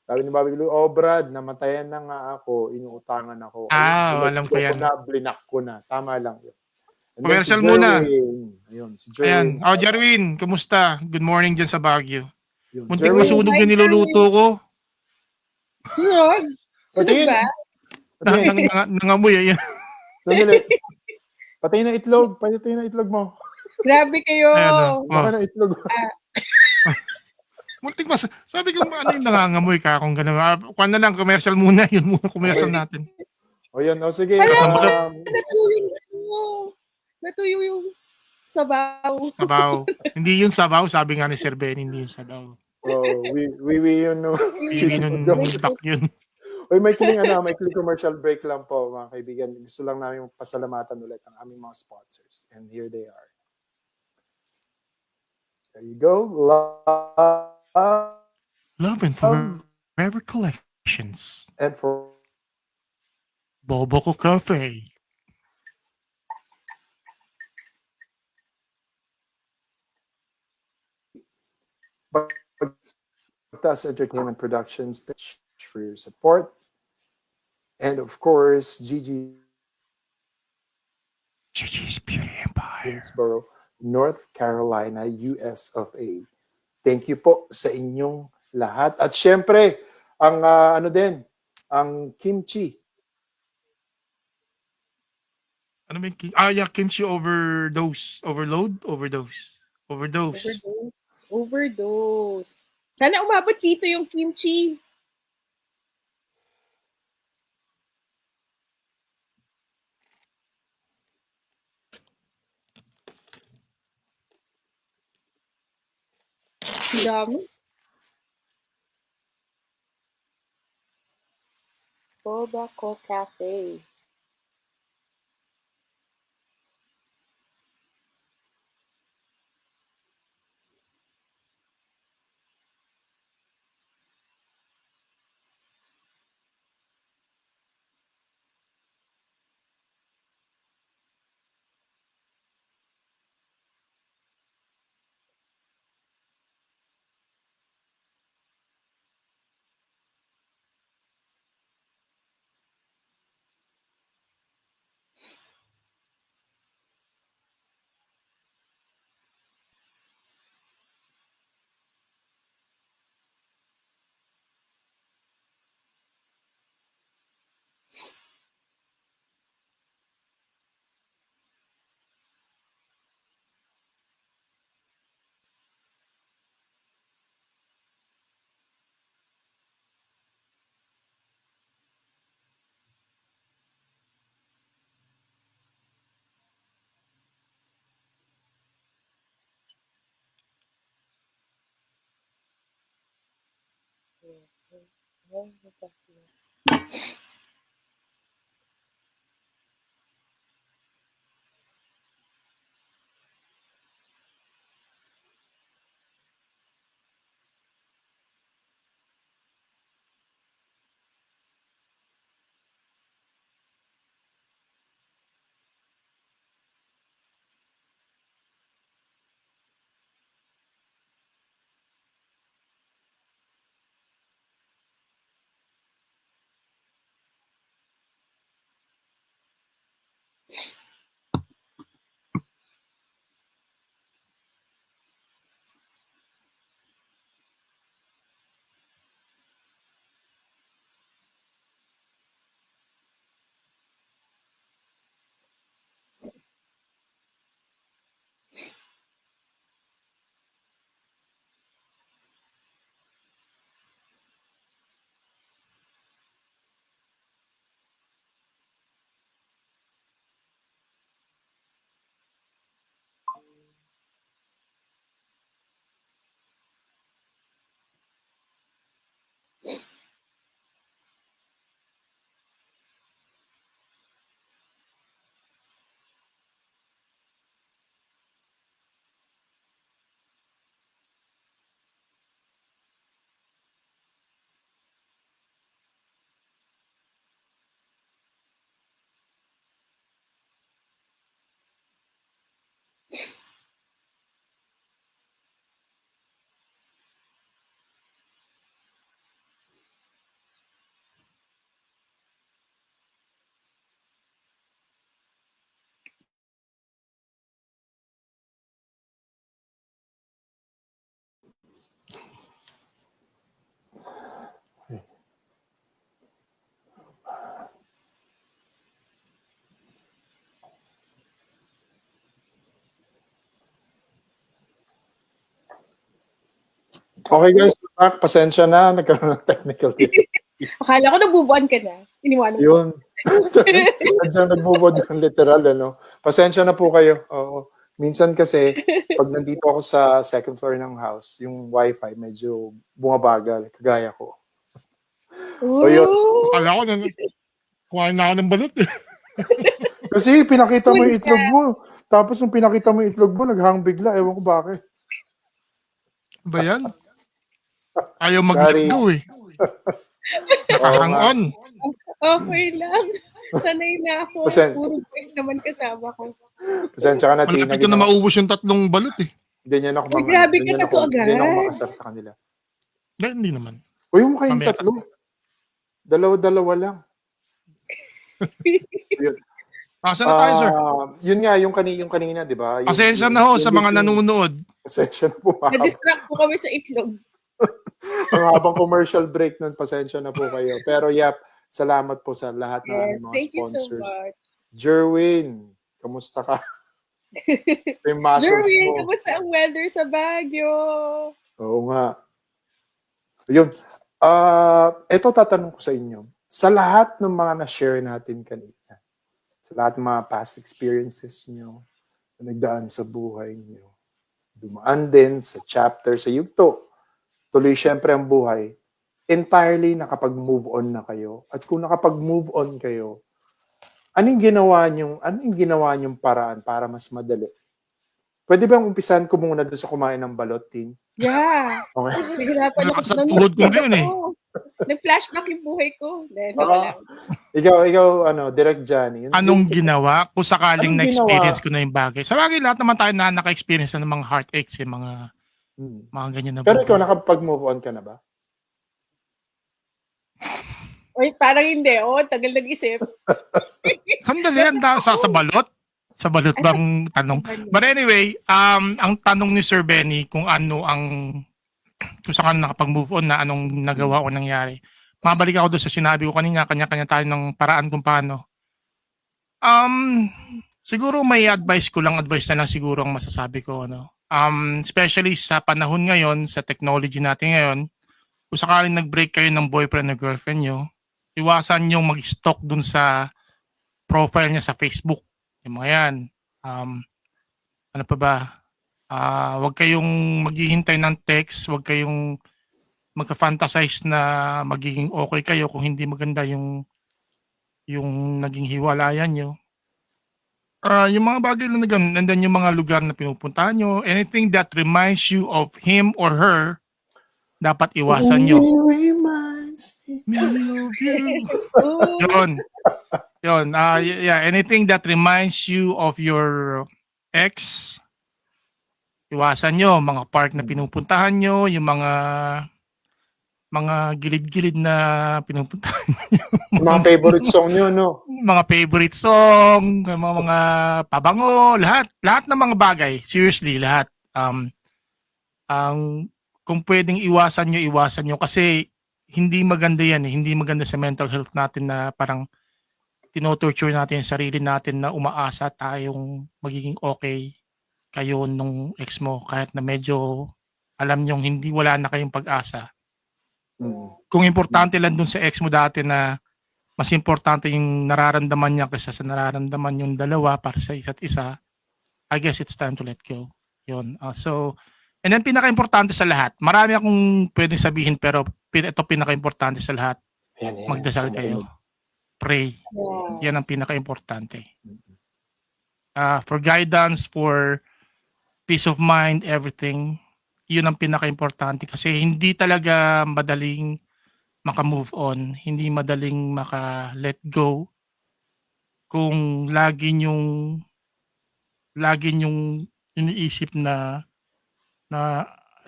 sabi ni Bobby Blue, oh Brad, namatayan na nga ako, inuutangan ako. Ayun, Alam ko ko yan. na, blinak ko na. Tama lang yun. And then si Commercial muna. Jerwin. Ayun, si Ayan. Jerwin. Jerwin, kumusta? Good morning dyan sa Baguio. Yun. Muntik Jerwin, masunog Hi, yung niluluto ko. Sunog? Sunog patingin. ba? Patingin. Nangamoy. Ayan. Sandali. Patayin na itlog. Patayin na itlog mo. Grabe kayo. Ayan. Baka na itlog. Muntik sabi ko, ano yung nangangamoy ka kung gano'n. Kuha na lang, commercial muna. Yun muna, commercial Okay. natin. O yan, o sige. Hala. Natuyo yung sabaw. Sabaw. Hindi yun sabaw, sabi nga ni Sir Ben, hindi yun sabaw. Yun, no. Hindi nun duck yun. Uy, may kiling commercial break lang po, mga kaibigan. Gusto lang namin pasalamatan ulit ang aming mga sponsors. And here they are. There you go. Love and Forever Collections. And for Boboco Cafe. Bagtas Entertainment Productions, for your support. And of course, Gigi's Beauty Empire. Greensboro, North Carolina, US of A. Thank you po sa inyong lahat. At syempre, ang ang kimchi. Ano ba yung kimchi overdose? Overdose. Sana umabot dito yung kimchi. Dami. Boboco Cafe. Okay guys, pasensya na, nagkaroon ng technical difficulty. Akala ko nabubuan ka na. Iniwanan ko. Yun. Diyan nagbubod ng literal, ano. Pasensya na po kayo. Oo. Minsan kasi, pag nandito ako sa second floor ng house, yung wifi medyo bumabagal, kagaya ko. yun. Ooh. Akala ko na, kuhain na ako ng balot eh. Kasi pinakita mo yung itlog mo. Tapos nung pinakita mo yung itlog mo, naghang bigla. Ewan ko bakit. Ba yan? Ayaw Sorry. mag-go eh. Nakahang Oo nga. on. Okay lang. Sanay na ako. Puro boys naman kasama ko. Pasensya ka na, Tina. Malapit ko na maubos yung 3 balot eh. Ganyan ako Uy, grabe ka, tatlo Ganyan ako agad. makasar sa kanila. Hindi naman. Uy, yung kayong Mamaya tatlo. Dalawa-dalawa lang. Saan na tayo, sir? Yun nga, yung kanina, di ba? Pasensya na ho sa mga nanonood. Pasensya na po. Na-distract po kami sa itlog. Ang habang commercial break nun, pasensya na po kayo. Pero salamat po sa lahat ng Yes, mga thank you sponsors. so much. Jerwin, kamusta ka? Yung muscles Jerwin, mo. kamusta ang weather sa Baguio? Oo nga. Yun. Ito tatanong ko sa inyo. Sa lahat ng mga na-share natin kanina, sa lahat ng mga past experiences nyo, na nagdaan sa buhay nyo, dumaan din sa chapter, sa yugto, tuloy syempre ang buhay, entirely nakapag-move on na kayo. At kung nakapag-move on kayo, anong ginawa nyong paraan para mas madali? Pwede bang umpisan ko muna doon sa kumain ng balot, Tin? Yeah. Okay. Nahirapan ako. Sa tuhod ko ngayon eh. Nag-flashback yung buhay ko. Ikaw, Direct Johnny. Anong ginawa kung sakaling Anong na-experience ginawa? ko na yung bagay? Sa bagay, lahat naman tayo na naka-experience na ng mga heartaches, yung mga ganyan na Pero buhay. ikaw, nakapag-move on ka na ba? Uy, parang hindi. Tagal nag-isip. Sandali, sa balot? Sa balot bang tanong? But anyway, ang tanong ni Sir Benny kung kung saan nakapag-move on na anong nagawa o nangyari. Mabalik ako doon sa sinabi ko kanina, kanya-kanya tayo ng paraan kung paano. Siguro may advice na lang siguro ang masasabi ko. Especially sa panahon ngayon, sa technology natin ngayon, kung sakaling nag-break kayo ng boyfriend o girlfriend nyo, iwasan nyo mag-stalk dun sa profile niya sa Facebook. Yung mga yan. Ano pa ba? Huwag kayong maghihintay ng text, huwag kayong magka-fantasize na magiging okay kayo kung hindi maganda yung naging hiwalayan nyo. Yung mga bagay na ganun, and then yung mga lugar na pinupuntahan nyo, anything that reminds you of him or her, dapat iwasan nyo. Me of you. Yun. Yeah, anything that reminds you of your ex, iwasan nyo. Mga park na pinupuntahan nyo, yung mga gilid-gilid na pinupuntahan nyo. Mga favorite song nyo, no? Mga favorite song, mga pabango, lahat ng mga bagay. Seriously, lahat. Kung pwedeng iwasan nyo kasi hindi maganda yan eh. Hindi maganda sa mental health natin na parang tinotorture natin yung sarili natin na umaasa tayong magiging okay kayo nung ex mo kahit na medyo alam nyo wala na kayong pag-asa. Kung importante lang dun sa ex mo dati na mas importante yung nararamdaman niya kaysa sa nararamdaman yung dalawa para sa isa't isa, I guess it's time to let go. Yun. And then pinaka-importante sa lahat, marami akong pwedeng sabihin pero ito pinaka-importante sa lahat, magdasal kayo. Pray. Yeah. Yan ang pinaka-importante. For guidance, for peace of mind, everything, yun ang pinaka-importante kasi hindi talaga madaling maka-move on, hindi madaling maka-let go kung lagi nyong iniisip na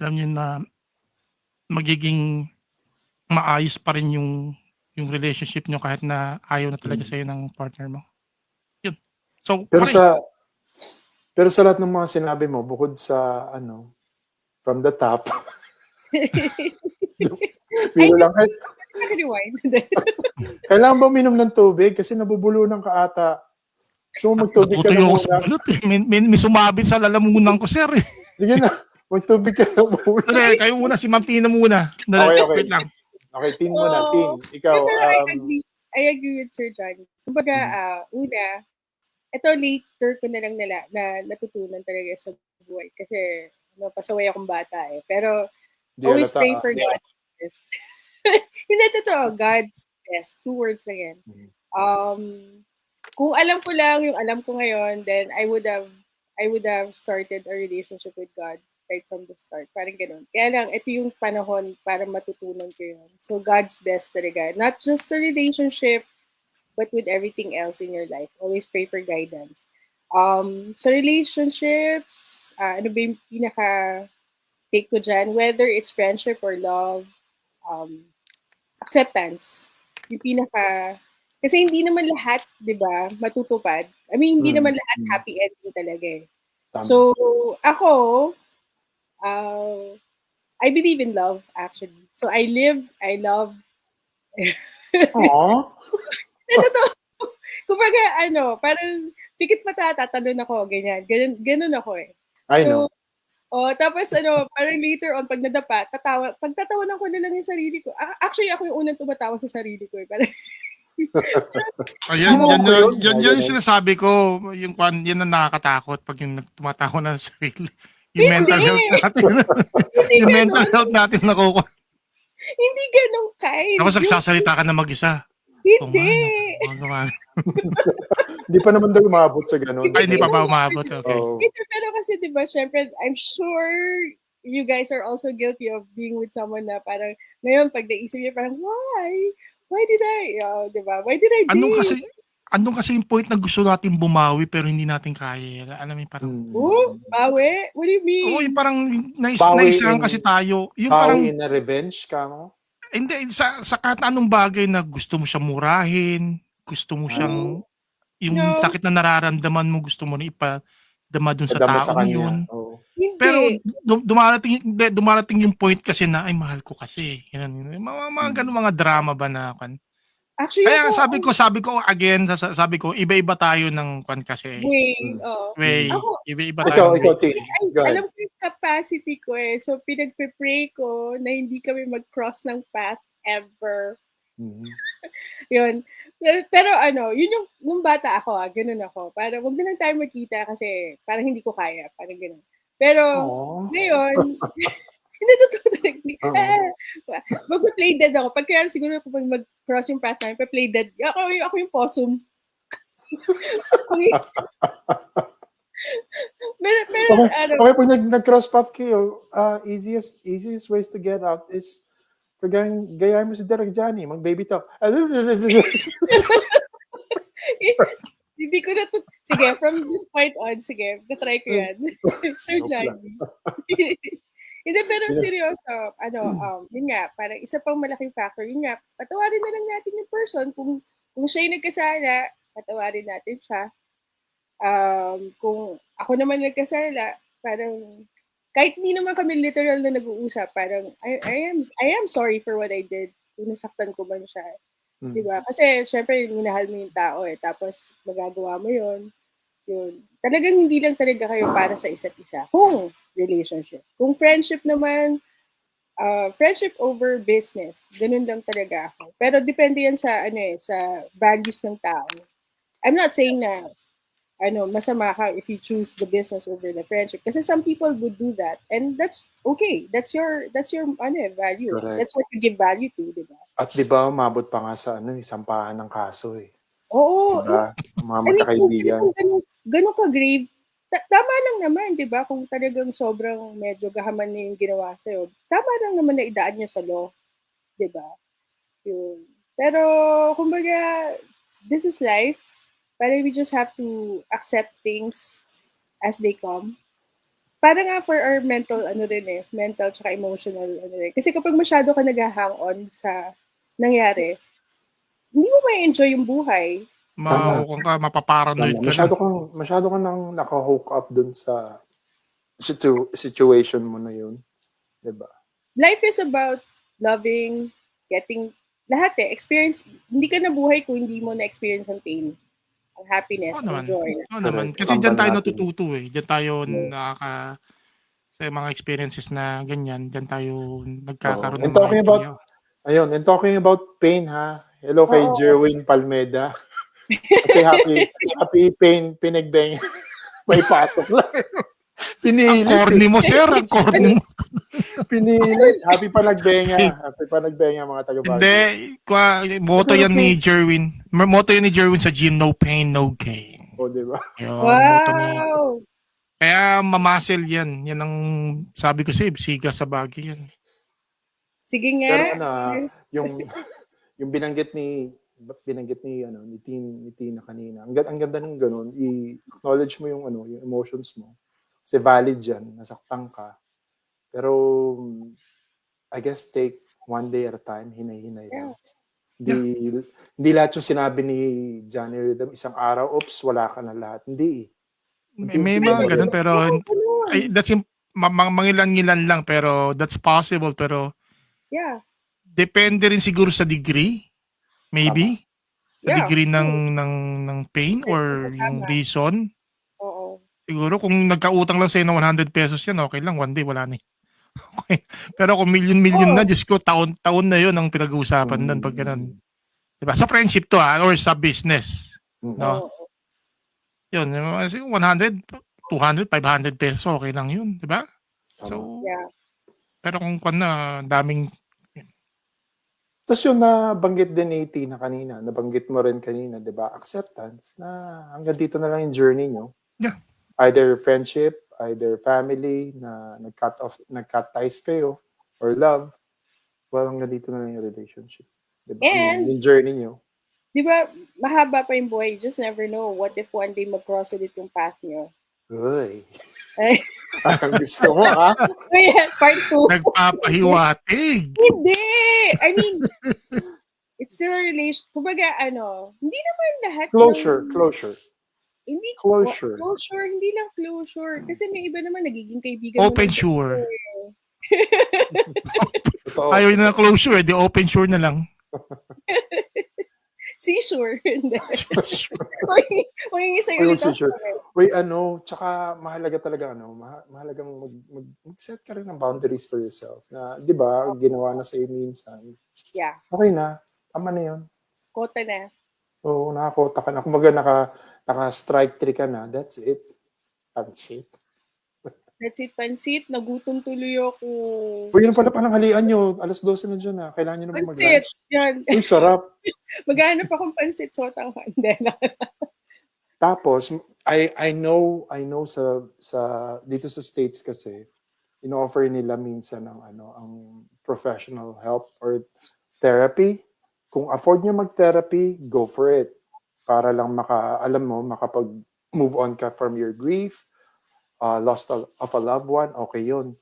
alam niyo na magiging maayos pa rin yung relationship nyo kahit na ayaw na talaga sa'yo ng partner mo. Yun. So, pero sa lahat ng mga sinabi mo, bukod sa from the top, pero lang, kailangan ba uminom ng tubig? Kasi nabubulunan ka ata. So, magtubig ka na natutuyo ako muna. sa balot eh. May sumabit sa lalamunan ko, sir eh. Sige na. Magtubig ka na muna. Dali, kayo muna, si Ma'am Tina muna. Dali, Okay, okay. wait lang. Okay, Tin muna, Tin. Ikaw, Pero I agree with Sir John. Kumbaga, una, ito later ko na lang na natutunan talaga sa buhay. Kasi, pasaway akong bata eh. Pero, di always halata, pray for God's best. Hindi totoo, God's best. 2 words lang yan. Kung alam ko lang yung alam ko ngayon, then I would have started a relationship with God right from the start. Parang ganun. Kaya lang, ito yung panahon para matutunan ko yun. So, God's best talaga. Not just a relationship, but with everything else in your life. Always pray for guidance. Sa relationships, ano ba yung pinaka-take ko dyan? Whether it's friendship or love, acceptance. Yung kasi hindi naman lahat, di ba, matutupad. I mean, hindi naman lahat happy ending talaga eh. Tama. So, ako, I believe in love, actually. So, I love. Aww. Totoo. Kumbaga, parang pikit mata, tatalon ako, ganyan. Ganun ako eh. I know. Tapos parang later on, pag nadapa, pagtatawanan ko na lang yung sarili ko. Actually, ako yung unang tumatawa sa sarili ko eh. Parang, Ayan, yan yung sinasabi ko. Yung yan ang nakakatakot pag yung tumatawa na sa sarili. Yung mental health natin. Yung mental health natin nakukuha. Hindi ganun kind. Tapos nagsasalita ka na mag-isa. Hindi. Hindi pa naman daw umabot sa ganun. Ay, hindi pa ba umabot? Okay. Pero kasi, di ba, syempre, I'm sure you guys are also guilty of being with someone na parang, ngayon, pag naisip niyo, parang, why? Why did I, di ba? Why did I date? Andun kasi yung point na gusto natin bumawi pero hindi natin kaya. Alam mo yung parang... Bawi? What do you mean? Oo, yung parang naisahan kasi tayo. Yung parang... Bawi in a revenge ka mo? Hindi, sa kahit anong bagay na gusto mo siyang murahin, gusto mo siyang... Yung sakit na nararamdaman mo, gusto mo na ipadama dun sa tao yun. Oh. Pero dumarating yung point kasi na, ay, mahal ko kasi. Yan, mga ganun mga drama ba na kan. Actually, kaya sabi ko again, sabi ko, iba-iba tayo ng kan kasi. Way. Iba-iba tayo. Alam ko yung capacity ko eh. So, pinagpe-pray ko na hindi kami mag-cross ng path ever. Yun. Pero yun yung, nung bata ako ganun ako. Parang, wag na lang tayo magkita kasi parang hindi ko kaya. Parang ganun. Pero, ngayon, hindi totoo talaga. Mag-play dead ako. Pag kaya siguro kung mag-cross yung path namin, pa-play dead. Ako yung possum. pero okay, pag nag-cross path kayo, easiest ways to get out is gaya mo si Derek Johnny, mag-baby talk. Hindi ko na to. Sige, from this point on, sige, na-try ko yan. Sir Johnny. Hindi, pero seryoso, yun nga, parang isa pang malaking factor, yun nga, patawarin na lang natin yung person. Kung siya yung nagkasala, patawarin natin siya. Kung ako naman nagkasala, parang, kahit hindi naman kami literal na nag-uusap, parang, I am sorry for what I did. Kung nasaktan ko man siya. Diba? Kasi, syempre, minahal mo yung tao eh. Tapos, magagawa mo yun. Talagang hindi lang talaga kayo para sa isa't isa. Kung relationship. Kung friendship naman, friendship over business. Ganun lang talaga ako. Pero depende yan sa, sa values ng tao. I'm not saying na, masama ka if you choose the business over the friendship. Kasi some people would do that. And that's okay. That's your value. Correct. That's what you give value to, diba? At diba, umabot pa nga sa, sampahan ng kaso eh. Oo. Diba? Mga magkakaibigan. Ganun ka-grave, tama lang naman, di ba? Kung talagang sobrang medyo gahaman na yung ginawa sa'yo, tama lang naman na idaan niya sa law. Di ba? Yun. Pero, kumbaga, this is life. Parang we just have to accept things as they come. Para nga for our mental, mental tsaka emotional, Kasi kapag masyado ka nag-hang on sa nangyari, hindi mo may enjoy yung buhay. Kung ka mapaparanoid ka masyado ka nang naka-hook up dun sa situation mo na yun. Diba? Life is about loving, getting, lahat experience. Hindi ka nabuhay kung hindi mo na-experience ang pain, ang happiness, ang joy. Oo naman. Kasi dyan tayo natututo eh. Dyan tayo sa mga experiences na ganyan, diyan tayo nagkakaroon And ng mga talking idea. about, ayun, and talking about pain ha, hello kay Oo. Jerwin Palmeda. Kasi happy pain, pinagbeng. May pasok lang. Ang Pinilit corny mo, sir. Ang corny mo. Pinilit. Happy panagbenga. Happy panagbenga mga taga-Baguio. Hindi. Moto Pero yan ni Jerwin. Moto yan ni Jerwin sa gym, no pain, no gain. O, di ba? Yun, moto ni... Wow! Kaya mamasel yan. Yan ang sabi ko sa'yo, siga sa Baguio yan. Sige Pero nga. ano, yung yung binanggit ni Tina kanina. Ang ganda ng ganun, i-acknowledge mo yung yung emotions mo. Kasi valid yan, nasaktan ka. Pero I guess take one day at a time, hinay-hinay lang. Hindi lahat yung sinabi ni Johnny Rhythm, isang araw, oops, wala ka na lahat. Hindi. May mga ganun, pero that's mangilan-ngilan lang, pero that's possible, pero yeah, depende rin siguro sa degree, maybe. Sa Yeah, degree true. ng pain or yung Kasama. reason. Oo. Siguro kung nagkautang lang sa'yo ng 100 pesos yan, okay lang, one day wala na. Okay. Pero kung million-million na, Diyos ko, taon na yun ang pinag-uusapan nun pag ganun. Diba? Sa friendship to or sa business. No? Oo. Yun, 100, 200, 500 pesos, okay lang yun. Diba? So, Yeah. pero kung daming... Tapos yung nabanggit din ni Tina kanina, nabanggit mo rin kanina, di ba? Acceptance na hanggang dito na lang yung journey nyo. Yeah. Either friendship, either family, na nag-cut ties kayo, or love. Well, hanggang dito na lang yung relationship. Diba? And, yung journey nyo. Di ba, mahaba pa yung buhay. You just never know. What if one day mag-cross ulit yung path nyo? Uy. Ay. Ang gusto mo, ha? Part 2. Nagpapahiwatig. Hindi! I mean, it's still a relation. Kumbaga, hindi naman lahat. Closure. Hindi Closure. Hindi lang closure. Kasi may iba naman nagiging kaibigan Open mo. sure. Ayaw na closure, di open sure na lang. Seashore. Hindi. Maging isa Ayun, ulit. sure. Wait, tsaka mahalaga talaga, mahalagang mag-set ka rin ng boundaries for yourself. Na, di ba, ginawa na sa'yo minsan. Yeah. Okay na. Tama na yun. Kota na. Oo, nakakota ka na. Kumbaga, naka-strike 3 ka na. That's it. Pansit. That's it, pansit. Nagutom tuloy ako. Uy, yun pala pananghalian nyo. 12:00 na dyan, ha. Kailangan nyo na mag-lunch. Pansit. Yan. Uy, sarap. Maghanap akong pansit. Sotang hindi. Tapos, I know sa dito sa States kasi, ino-offer nila minsan ang professional help or therapy. Kung afford nyo mag-therapy, go for it. Para lang makapag-move on ka from your grief, loss of a loved one, okay yun.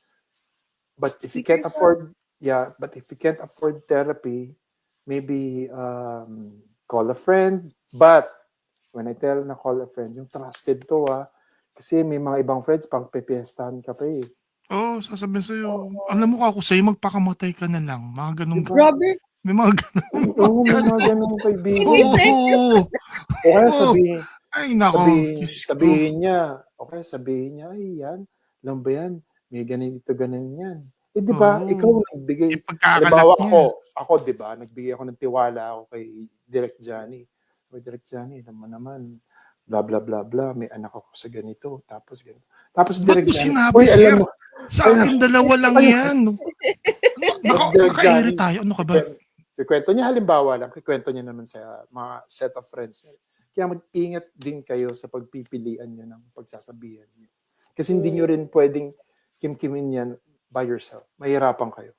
But if you can't afford therapy, maybe call a friend. But when I tell na call a friend, yung trusted to kasi may mga ibang friends pang pepiestahan ka pa eh. Sasabihin sa'yo, alam mo ako sa'yo, magpakamatay ka na lang. Mga ganun. Robert. May mga ganun. May mga ganun kaibigan. Oo. Kaya sabihin, ay, nako. Sabihin niya, ay yan, alam ba yan, may ganito, yan. Eh, di ba, ikaw nagbigay. Halimbawa ako, di ba, nagbigay ako ng tiwala ako kay Direct Johnny. Direct Johnny, alam mo naman, blah, blah, blah, blah, may anak ako sa ganito, tapos ganito. Tapos Direct Johnny, sinabi, sir? Sa akin, dalawa lang yan. Nakakairi tayo. Ano ka ba? Kikwento niya, halimbawa lang, kikwento niya naman sa mga set of friends. Kaya mag-ingat din kayo sa pagpipilian niyo ng pagsasabihan niyo. Kasi hindi niyo rin pwedeng kimkimin yan by yourself. Mahirapan kayo.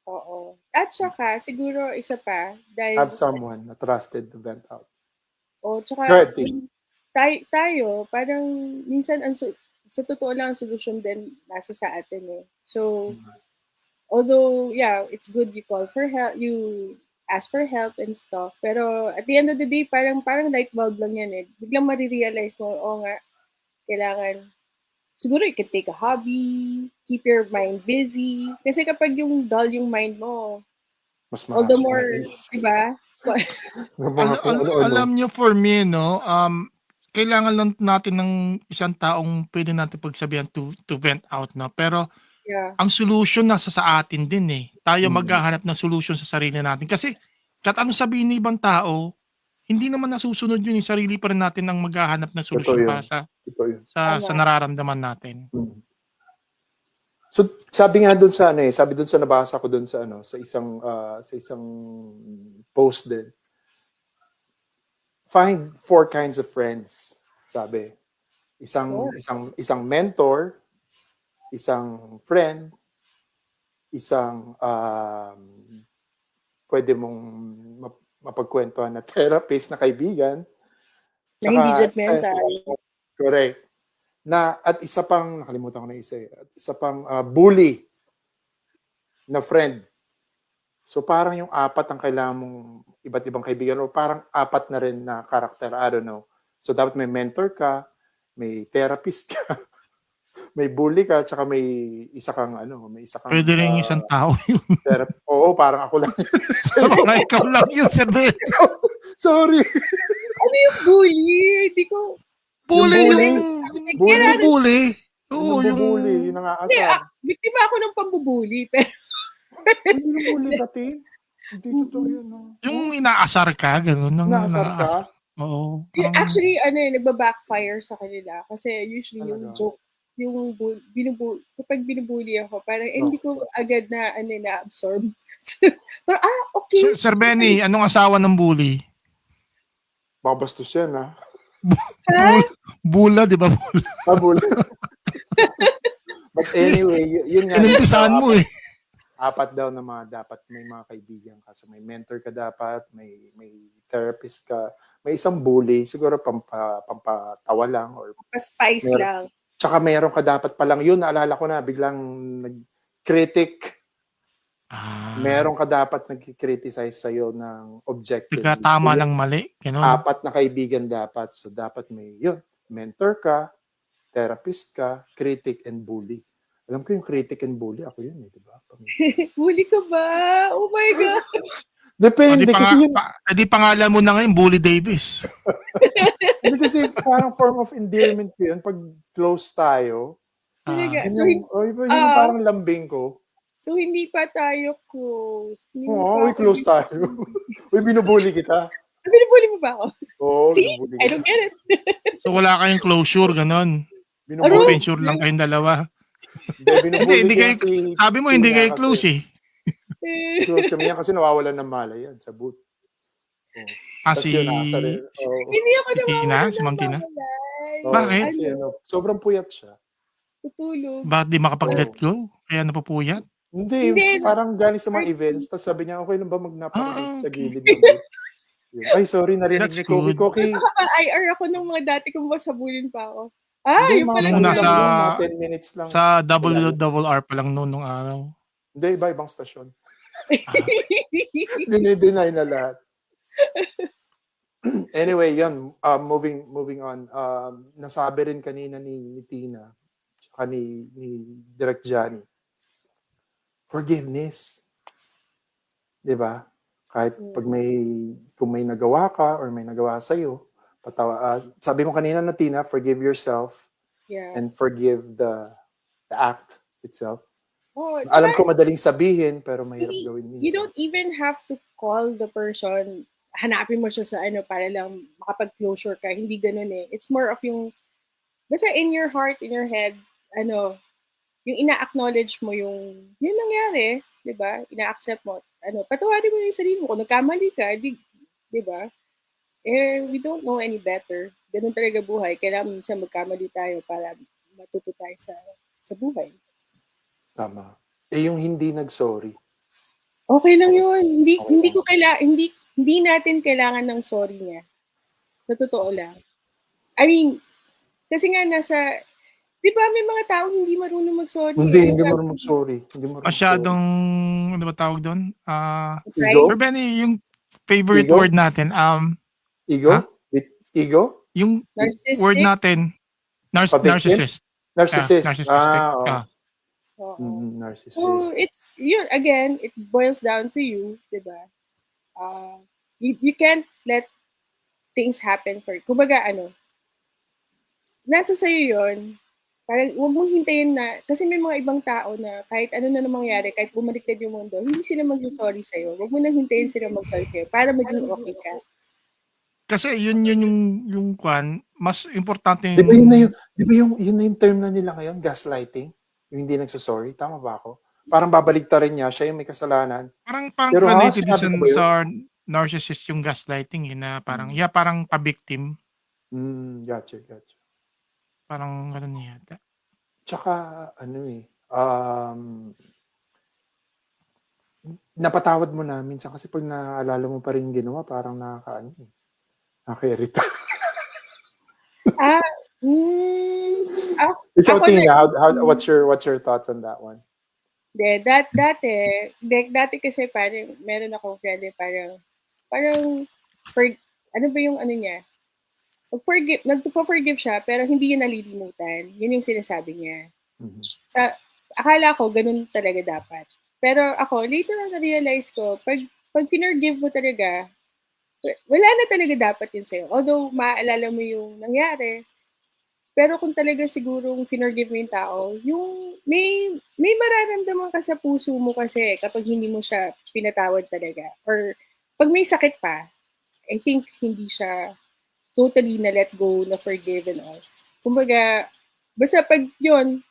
Oo. At saka, siguro isa pa, dahil... Have someone na trusted to vent out. Tsaka, tayo, parang minsan, sa totoo lang, ang solusyon din nasa sa atin eh. So, although, yeah, it's good you call for help, you ask for help and stuff. Pero at the end of the day, parang light bulb lang yan eh. Biglang marirealize mo, nga, kailangan, siguro you can take a hobby, keep your mind busy. Kasi kapag yung dull yung mind mo, mas all the more, diba? Alam nyo for me, no, kailangan lang natin ng isang taong pwede natin pagsabihan to vent out, no? Pero Yeah. ang solution nasa sa atin din eh. Tayo Mm. maghahanap ng solution sa sarili natin. Kasi kahit anong sabihin ng ibang tao, hindi naman nasusunod yun. Yung sarili pa rin natin ang maghahanap ng Totoo solusyon yun. para sa Totoo yun. sa nararamdaman natin. Mm. So sabi nga doon sa sabi doon sa nabasa ko doon sa sa isang post din. Find 4 kinds of friends, sabi. Isang mentor, isang friend, isang pwede mong mapagkwentuhan na therapist na kaibigan. Na hindi judgmental. Correct. At isa pang, nakalimutan ko na isa eh. At isa pang bully na friend. So parang yung 4 ang kailangan mong iba't ibang kaibigan o parang 4 na rin na karakter. I don't know. So dapat may mentor ka, may therapist ka, may bully ka, tsaka may isa kang Pwede rin isang tao yun. Oo, parang ako lang. Parang ikaw lang yun, Sir Ben. Sorry. Ano yung bully? Hindi ko... Bully Bully. bully. Oo, yung bully, yung nangaasar. Biktima ako ng pambubuli. Pero Hindi yung bully dati. Hindi totoo yun. No? Yung inaasar ka, gano'n. Inaasar ka? Oo. actually, nagba-backfire sa kanila. Kasi usually yung Talaga? joke, kapag binubuli ako, parang hindi ko agad na-absorb. Parang, okay. Sir Benny, anong asawa ng bully? Babastos yan, ha? Bula, di ba? Bully. But anyway, yun nga. Inumpisahan mo eh. 4 daw na dapat may mga kaibigan ka. So may mentor ka dapat, may therapist ka, may isang bully, siguro pampatawa lang or Pa-spice lang. Tsaka meron ka dapat palang yun, naalala ko na, biglang nag-critic. Meron ka dapat nag-criticize sa'yo ng objective. Tama ng mali. Ganun. 4 na kaibigan dapat. So dapat may yun. Mentor ka, therapist ka, critic, and bully. Alam ko yung critic and bully, ako yun di ba? Bully ka ba? Oh my God. Depende kasi yun. Di pangalan mo na ngayon, Bully Davis. Hindi kasi parang form of endearment ko yun. Pag close tayo, So, yun parang lambing ko. So, hindi pa tayo close. Close tayo. Binubuli kita. Binubuli mo ba ako? Oo, See? binubuli I kita. don't get it. So wala kayong closure, ganon. Open sure lang kayong dalawa. Hindi kayo, sabi mo hindi kayo close eh. Close kami yan kasi nawawalan ng malay yan sa booth. Hindi ako Tina? Si Ma'am Tina? Bakit? Sobrang puyat siya. Tutulog. Bakit di makapag-let go? Kaya napupuyat? Hindi. Parang galing sa mga events. Tapos sabi niya, okay lang ba magnapa sa gilid ng booth? Ay, sorry, narinig ni Koki. Koki. IR ako nung mga dati kong masabulin pa ako. Yung pala. Nung nasa 10 minutes lang. Sa RRR pa lang noon nung araw. Hindi, ibang stasyon. Dinideny na lahat. Anyway, yun. Moving on. Nasabi rin kanina ni Tina at ni Direk Johnny. Forgiveness. Diba? Kahit kung may nagawa ka or may nagawa sa'yo, sabi mo kanina na Tina, forgive yourself and forgive the act itself. Alam ko madaling sabihin, pero mahirap gawin minsan. You don't even have to call the person, hanapin mo siya sa para lang makapag-closure ka. Hindi ganun eh. It's more of yung, basta in your heart, in your head, yung ina-acknowledge mo yung nangyari, di ba? Ina-accept mo. Patawarin mo yung sarili mo. Kung nagkamali ka, di ba? We don't know any better. Ganun talaga buhay. Kailangan minsan magkamali tayo para matuto tayo sa buhay. Tama. Yung hindi nag-sorry. Okay lang yun. Hindi natin kailangan ng sorry niya. Sa totoo lang. I mean, kasi nga di ba may mga tao hindi marunong mag-sorry? Hindi marunong mag-sorry. Masyadong, ano ba tawag doon? Ego? Or Benny, yung favorite Ego? word natin, ego? Huh? Ego? Yung narcissistic? word natin, narcissist. Narcissist. Narcissistic. Narcissist. So, it boils down to you, diba? You can't let things happen for you. Kumbaga, nasa sa'yo yun. Parang huwag mong hintayin na, kasi may mga ibang tao na kahit ano na mangyari, kahit bumaliktad yung mundo, hindi sila mag-sorry sa'yo. Huwag mo nang hintayin sila mag-sorry sa'yo para maging okay ka. Kasi yun yung kwan, mas importante Di ba yun na yung yun na yung term na nila ngayon, gaslighting? Yung hindi nagsasorry, tama ba ako? Parang babaliktarin niya, siya yung may kasalanan. parang Pero related sinabi ko ba yun? sa narcissist yung gaslighting na parang parang pa-victim, Gotcha. parang gano'n yata. Tsaka, napatawad mo na minsan kasi pag naaalala mo pa rin yung ginawa, parang nakakairita. Ah, Ikaw, ako na, Tina, what's your thoughts on that one? dati kasi parang meron akong friend parang ano ba yung ano niya? Nagpo-forgive siya pero hindi niya nalilimutan. Yun yung sinasabi niya. Mhm. Akala ko ganun talaga dapat. Pero ako, later na na-realize ko, pag pinorgive mo talaga, wala na talaga dapat yun sa'yo. Although, maaalala mo yung nangyari, pero kung talaga sigurong pinorgive mo yung tao, may mararamdaman ka sa puso mo kasi kapag hindi mo siya pinatawad talaga. Or pag may sakit pa, I think hindi siya totally na let go, na forgive and all. Kumbaga, basta pag yun,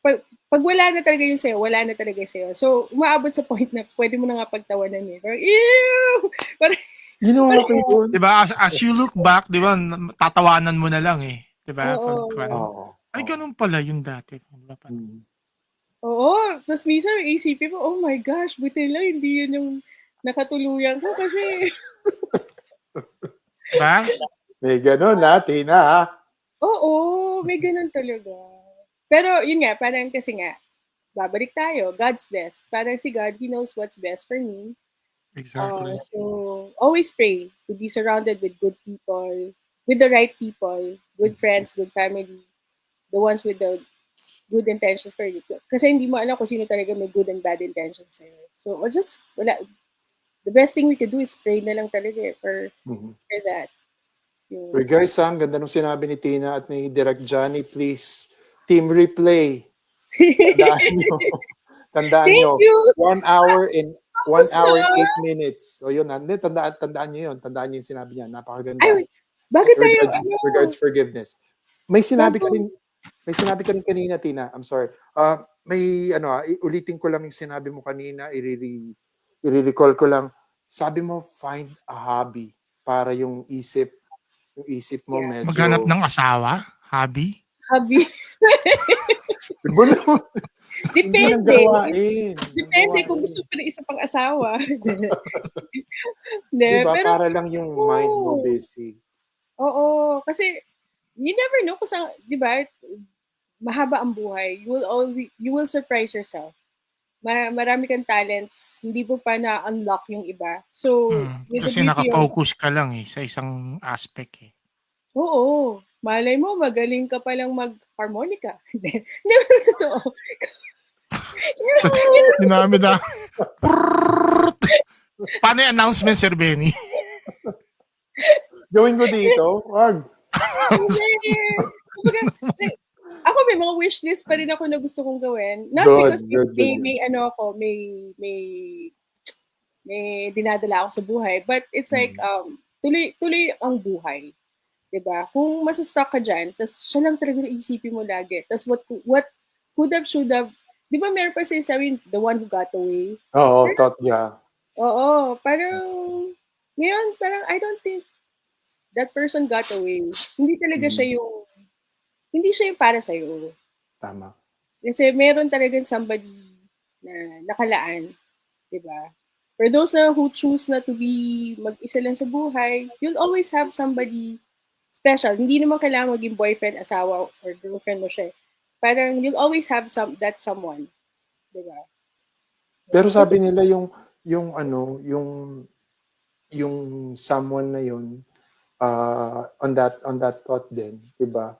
pag wala na talaga yun sa'yo, wala na talaga sa'yo. So, umaabot sa point na pwede mo na nga pagtawanan eh. Parang, ew! Parang, Ginawa ko yun. Diba, as you look back, diba, tatawanan mo na lang eh. Diba? Pag, Oo. ay, ganun pala yung dati. Diba? Oo. Tapos minsan, isipin mo, oh my gosh, buti lang, hindi yun yung nakatuluyan ko kasi, Diba? May ganun Tina. oo, may ganun talaga. Pero yun nga, parang kasi nga, babalik tayo, God's best. Parang si God, He knows what's best for me. Exactly. So, always pray to be surrounded with good people, with the right people, good friends, good family, the ones with the good intentions for you. Kasi hindi mo alam kung sino talaga may good and bad intentions sa'yo. So, the best thing we could do is pray na lang talaga for that. Hey guys, ang ganda nung sinabi ni Tina at ni Direk Johnny, please, team replay. Tandaan Thank nyo, you! 1 hour and 1 Gusto! hour and 8 minutes. O yun, tandaan nyo yun. Tandaan nyo yung sinabi niya. Napakaganda. Ay, bakit tayo, Regards forgiveness. May sinabi ka bago- rin kanina, Tina. I'm sorry. Ulitin ko lang yung sinabi mo kanina. I-recall ko lang. Sabi mo, find a hobby para yung isip mo Yeah. medyo... Maghanap ng asawa? Hobby? Hobby. Hindi nang Depende. gawain. Depende kung gusto pa rin isa pang asawa. Hindi, Diba? pero, Para lang yung mind mo busy. oo, kasi, you never know kung saan, di ba, mahaba ang buhay. You will surprise yourself. Marami kang talents, hindi mo pa na-unlock yung iba. So, with the Kasi beauty of, nakafocus ka lang eh, sa isang aspect eh. oo, malay mo, magaling ka palang mag-harmonica. Hindi mo totoo. So, dinami na. Paano yung announcement, Sir Benny? Gawin ko dito? Wag. Ako may mga wish list pa rin ako na gusto kong gawin. Not Good, because good. may ano ako, may dinadala ako sa buhay, but it's like tuloy ang buhay. 'Di ba? Kung masa-stuck ka diyan, tas siya lang talaga iisipin mo lagi. Tas what could have, should have, 'di ba meron pa sinasabi, the one who got away? Oo, thought niya. Oo, parang ngayon parang I don't think that person got away. Hindi talaga siya hindi siya yung para sa'yo. Tama. Kasi meron talagang somebody na nakalaan, di ba? For those who choose na to be mag-isa lang sa buhay, you'll always have somebody special. Hindi naman kailangan maging boyfriend, asawa, or girlfriend mo siya. Parang you'll always have that someone. Di ba? Pero sabi nila yung someone na yun, on that thought din, di ba?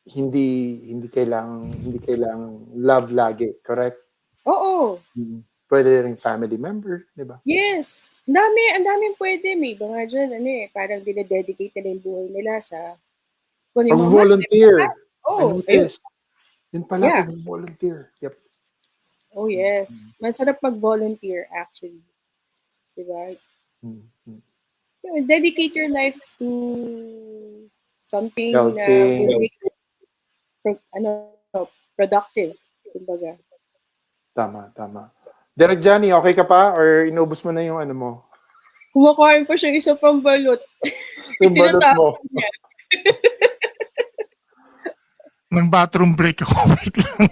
Hindi kailangang love lagi, correct? Oo. Pwede rin family member, di ba? Yes. Ang daming pwede. May iba nga dyan, parang dinededicate nila yung buhay nila sa Kunin mo man. Pag-volunteer. I Oh, ayun. noticed. Yun pala, Yeah. pag-volunteer. Yep. Oh, yes. Masarap mag-volunteer, actually. Diba? Mm-hmm. Dedicate your life to something na Helping. will make productive. Kumbaga. Tama. Direk Johnny, okay ka pa? Or inubos mo na yung ano mo? Kumakain pa siya isa pang balot. Yung balot mo. Tinatapon niya. Nang bathroom break ako. Wait lang.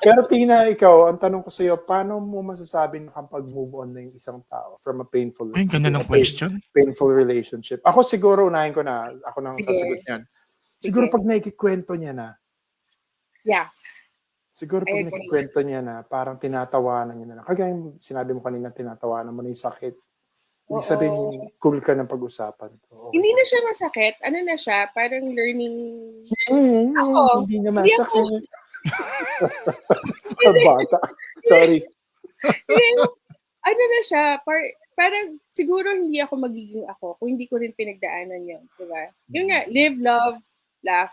Pero Tina, ikaw, ang tanong ko sa iyo, paano mo masasabi na kapag move on na yung isang tao from a painful Ay, ganda ng question. painful relationship? Ako siguro, unahin ko na. Ako nang Sige. sasagot niyan. Siguro pag naikikwento niya na. Yeah. Siguro pag I agree. naikikwento niya na, parang tinatawanan niya na. Kagaya yung sinabi mo kanina, tinatawanan mo na yung sakit. Ibig sabihin, cool ka ng pag-usapan. Okay. Hindi na siya masakit. Ano na siya? Parang learning. Ako, hindi na masakit. Bata. Sorry. Ano na siya? Parang siguro hindi ako magiging ako kung hindi ko rin pinagdaanan yun. Diba? Yun nga, live, love, laugh.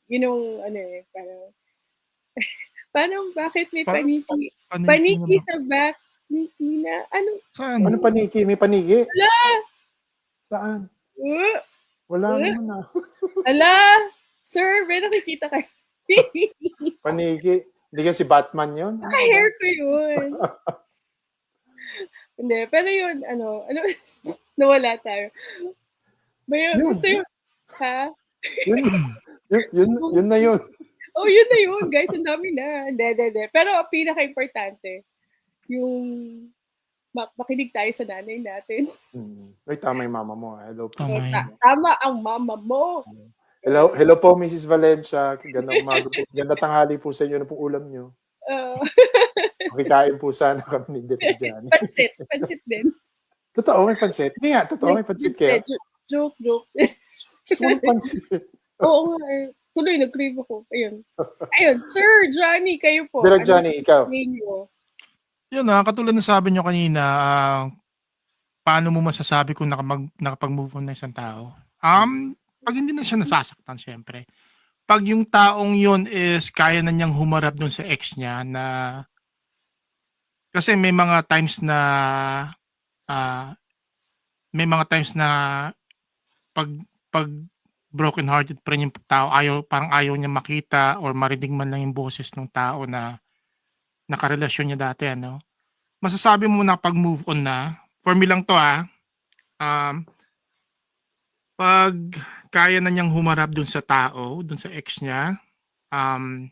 Yun yung, parang bakit may paniki? Paniki sa back ni Tina. Ano? Saan? Ano paniki? May paniki? Wala! Saan? Wala naman na. Ala! Sir, may nakikita kayo. Paniki. Hindi kasi Batman yun. Naka-hair ko yun. Hindi, pero yun, nawala tayo. Basta yun, ha? Yun na yun. Oh, yun na yun, guys. Ang dami na. Hindi. Pero pinaka-importante, yung makinig tayo sa nanay natin. Ay, tama yung mama mo. Hello po. Tama ang mama mo. Hello po, Mrs. Valencia. Ganda umaga po. Ganda tanghali po sa inyo. Ano pong ulam nyo? Makikain po sana kami ni Direk Johnny. Pansit din. Totoo, may pansit. Hindi nga, totoo, may pansit kaya. Joke. Gusto mo pansit. Oo nga eh. Tuloy, nag-crave ako. Ayun, Sir Johnny, kayo po. Direk Johnny, ikaw. Yun katulad na sabi nyo kanina, paano mo masasabi kung nakapag-move on na isang tao? Pag hindi na siya nasasaktan, syempre. Pag yung taong yun is kaya na niyang humarap dun sa ex niya na kasi may mga times na pag broken hearted pa rin yung tao, parang ayaw niya makita or marinig man lang yung boses ng tao na nakarelasyon niya dati, masasabi mo na pag move on na, for me lang to pag kaya na niyang humarap dun sa tao, dun sa ex niya, and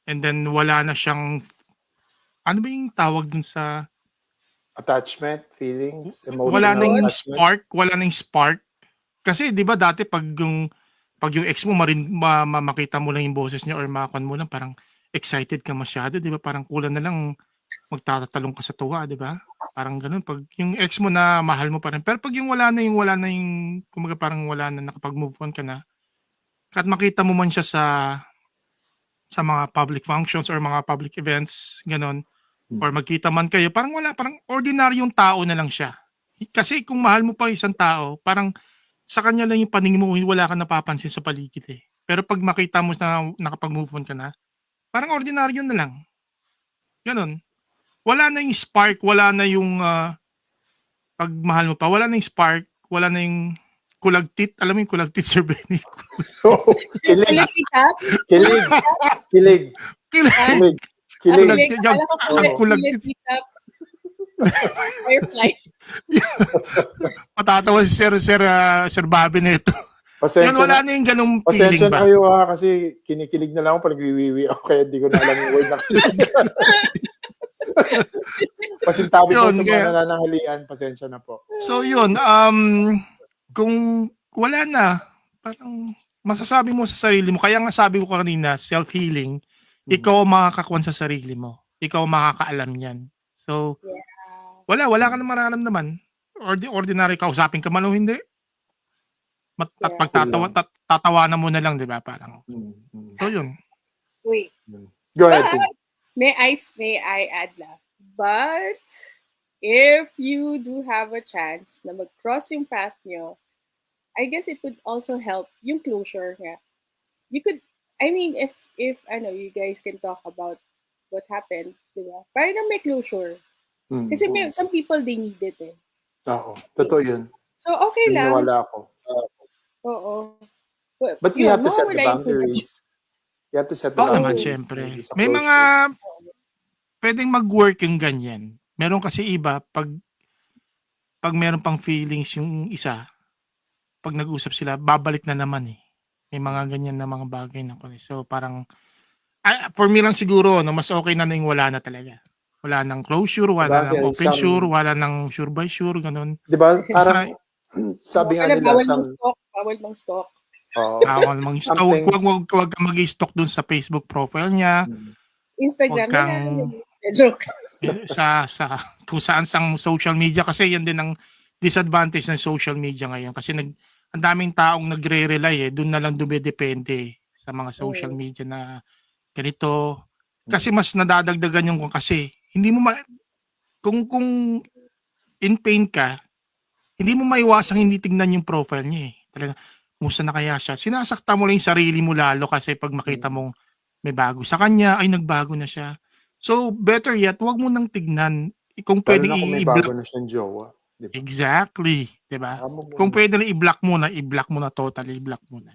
then wala na siyang, ano ba yung tawag dun sa attachment, feelings, emotional wala na yung attachment. wala na yung spark. Kasi 'di ba dati pag yung ex mo makita mo lang yung boses niya or makakuan mo lang, parang excited ka masyado, 'di ba? Parang kulang na lang magtatatalong ka sa tuwa, 'di ba? Parang ganoon pag yung ex mo na mahal mo pa rin. Pero pag yung wala na yung kumbaga parang wala na, nakapag-move on ka na. Kahit makita mo man siya sa mga public functions or mga public events, ganoon, or magkita man kayo, parang ordinaryong tao na lang siya. Kasi kung mahal mo pa isang tao, parang sa kanya lang yung paningin mo, wala kang napapansin sa paligid eh. Pero pag makita mo na nakapag-move on ka na, parang ordinaryo na lang. Ganon. Wala na yung spark, wala na yung pag mahal mo pa, wala na yung spark, wala na yung kulagtit. Alam mo yung kulagtit, Sir Benny? Kilig. Kulagtit. Firefly. Matatawa si Sir Bobby nito. Yan, wala na yung ganung feeling pasensya ba? na kayo kasi kinikilig na lang ako pag nagwiwiwi ako kaya di ko na alam yung word na kilig. Pasintabi po sa mga nananghalian, pasensya na po. So yun, kung wala na, parang masasabi mo sa sarili mo, kaya nga sabi ko kanina, self-healing, ikaw ang makakakuan sa sarili mo. Ikaw ang makakaalam yan. So, wala ka na mararamdaman. Ordinary, kausapin ka man o hindi. Tatawanan mo na lang, di ba? Parang. So, yun. Wait. Go ahead. May I add lang. But, if you do have a chance na mag-cross yung path nyo, I guess it would also help yung closure nga. You could, I mean, if I know you guys can talk about what happened, di ba? Para na may closure. Mm. Kasi some people, they need it eh. Oo, totoo yun. So, okay lang. Naniniwala ako. Oo. But you have to set the mawawala yung boundaries. You have to set the Oo naman, boundaries. syempre. Sa May closure. mga pwedeng mag-work yung ganyan. Meron kasi iba, pag meron pang feelings yung isa, pag nag-usap sila, babalik na naman eh. May mga ganyan na mga bagay na ko. So parang, for me lang siguro, no, mas okay na yung wala na talaga. Wala nang closure, wala nang Sabagay, open sure, wala nang sure by sure, ganun. Di ba? Parang, sabi nga nila, bawal mang stalk. Bawal mang stalk. Huwag kang mag-stalk dun sa Facebook profile niya. Instagram Huwag kang, joke. sa kung saan sang social media, kasi yan din ang disadvantage ng social media ngayon. Kasi ang daming taong nagre-rely doon na lang dumidepende sa mga social media na ganito. Kasi mas nadadagdagan yung kasi hindi mo kung in pain ka, hindi mo maiwasang hindi tignan yung profile niya eh. Talaga, kumusta na kaya siya? Sinasakta mo lang yung sarili mo lalo kasi pag makita mong may bago sa kanya, ay nagbago na siya. So, better yet, wag mo nang tignan. Kung pwede kung may bago na siyang jowa. Diba? Exactly. Diba? Kung pwede na i-block mo na totally, i-block mo na.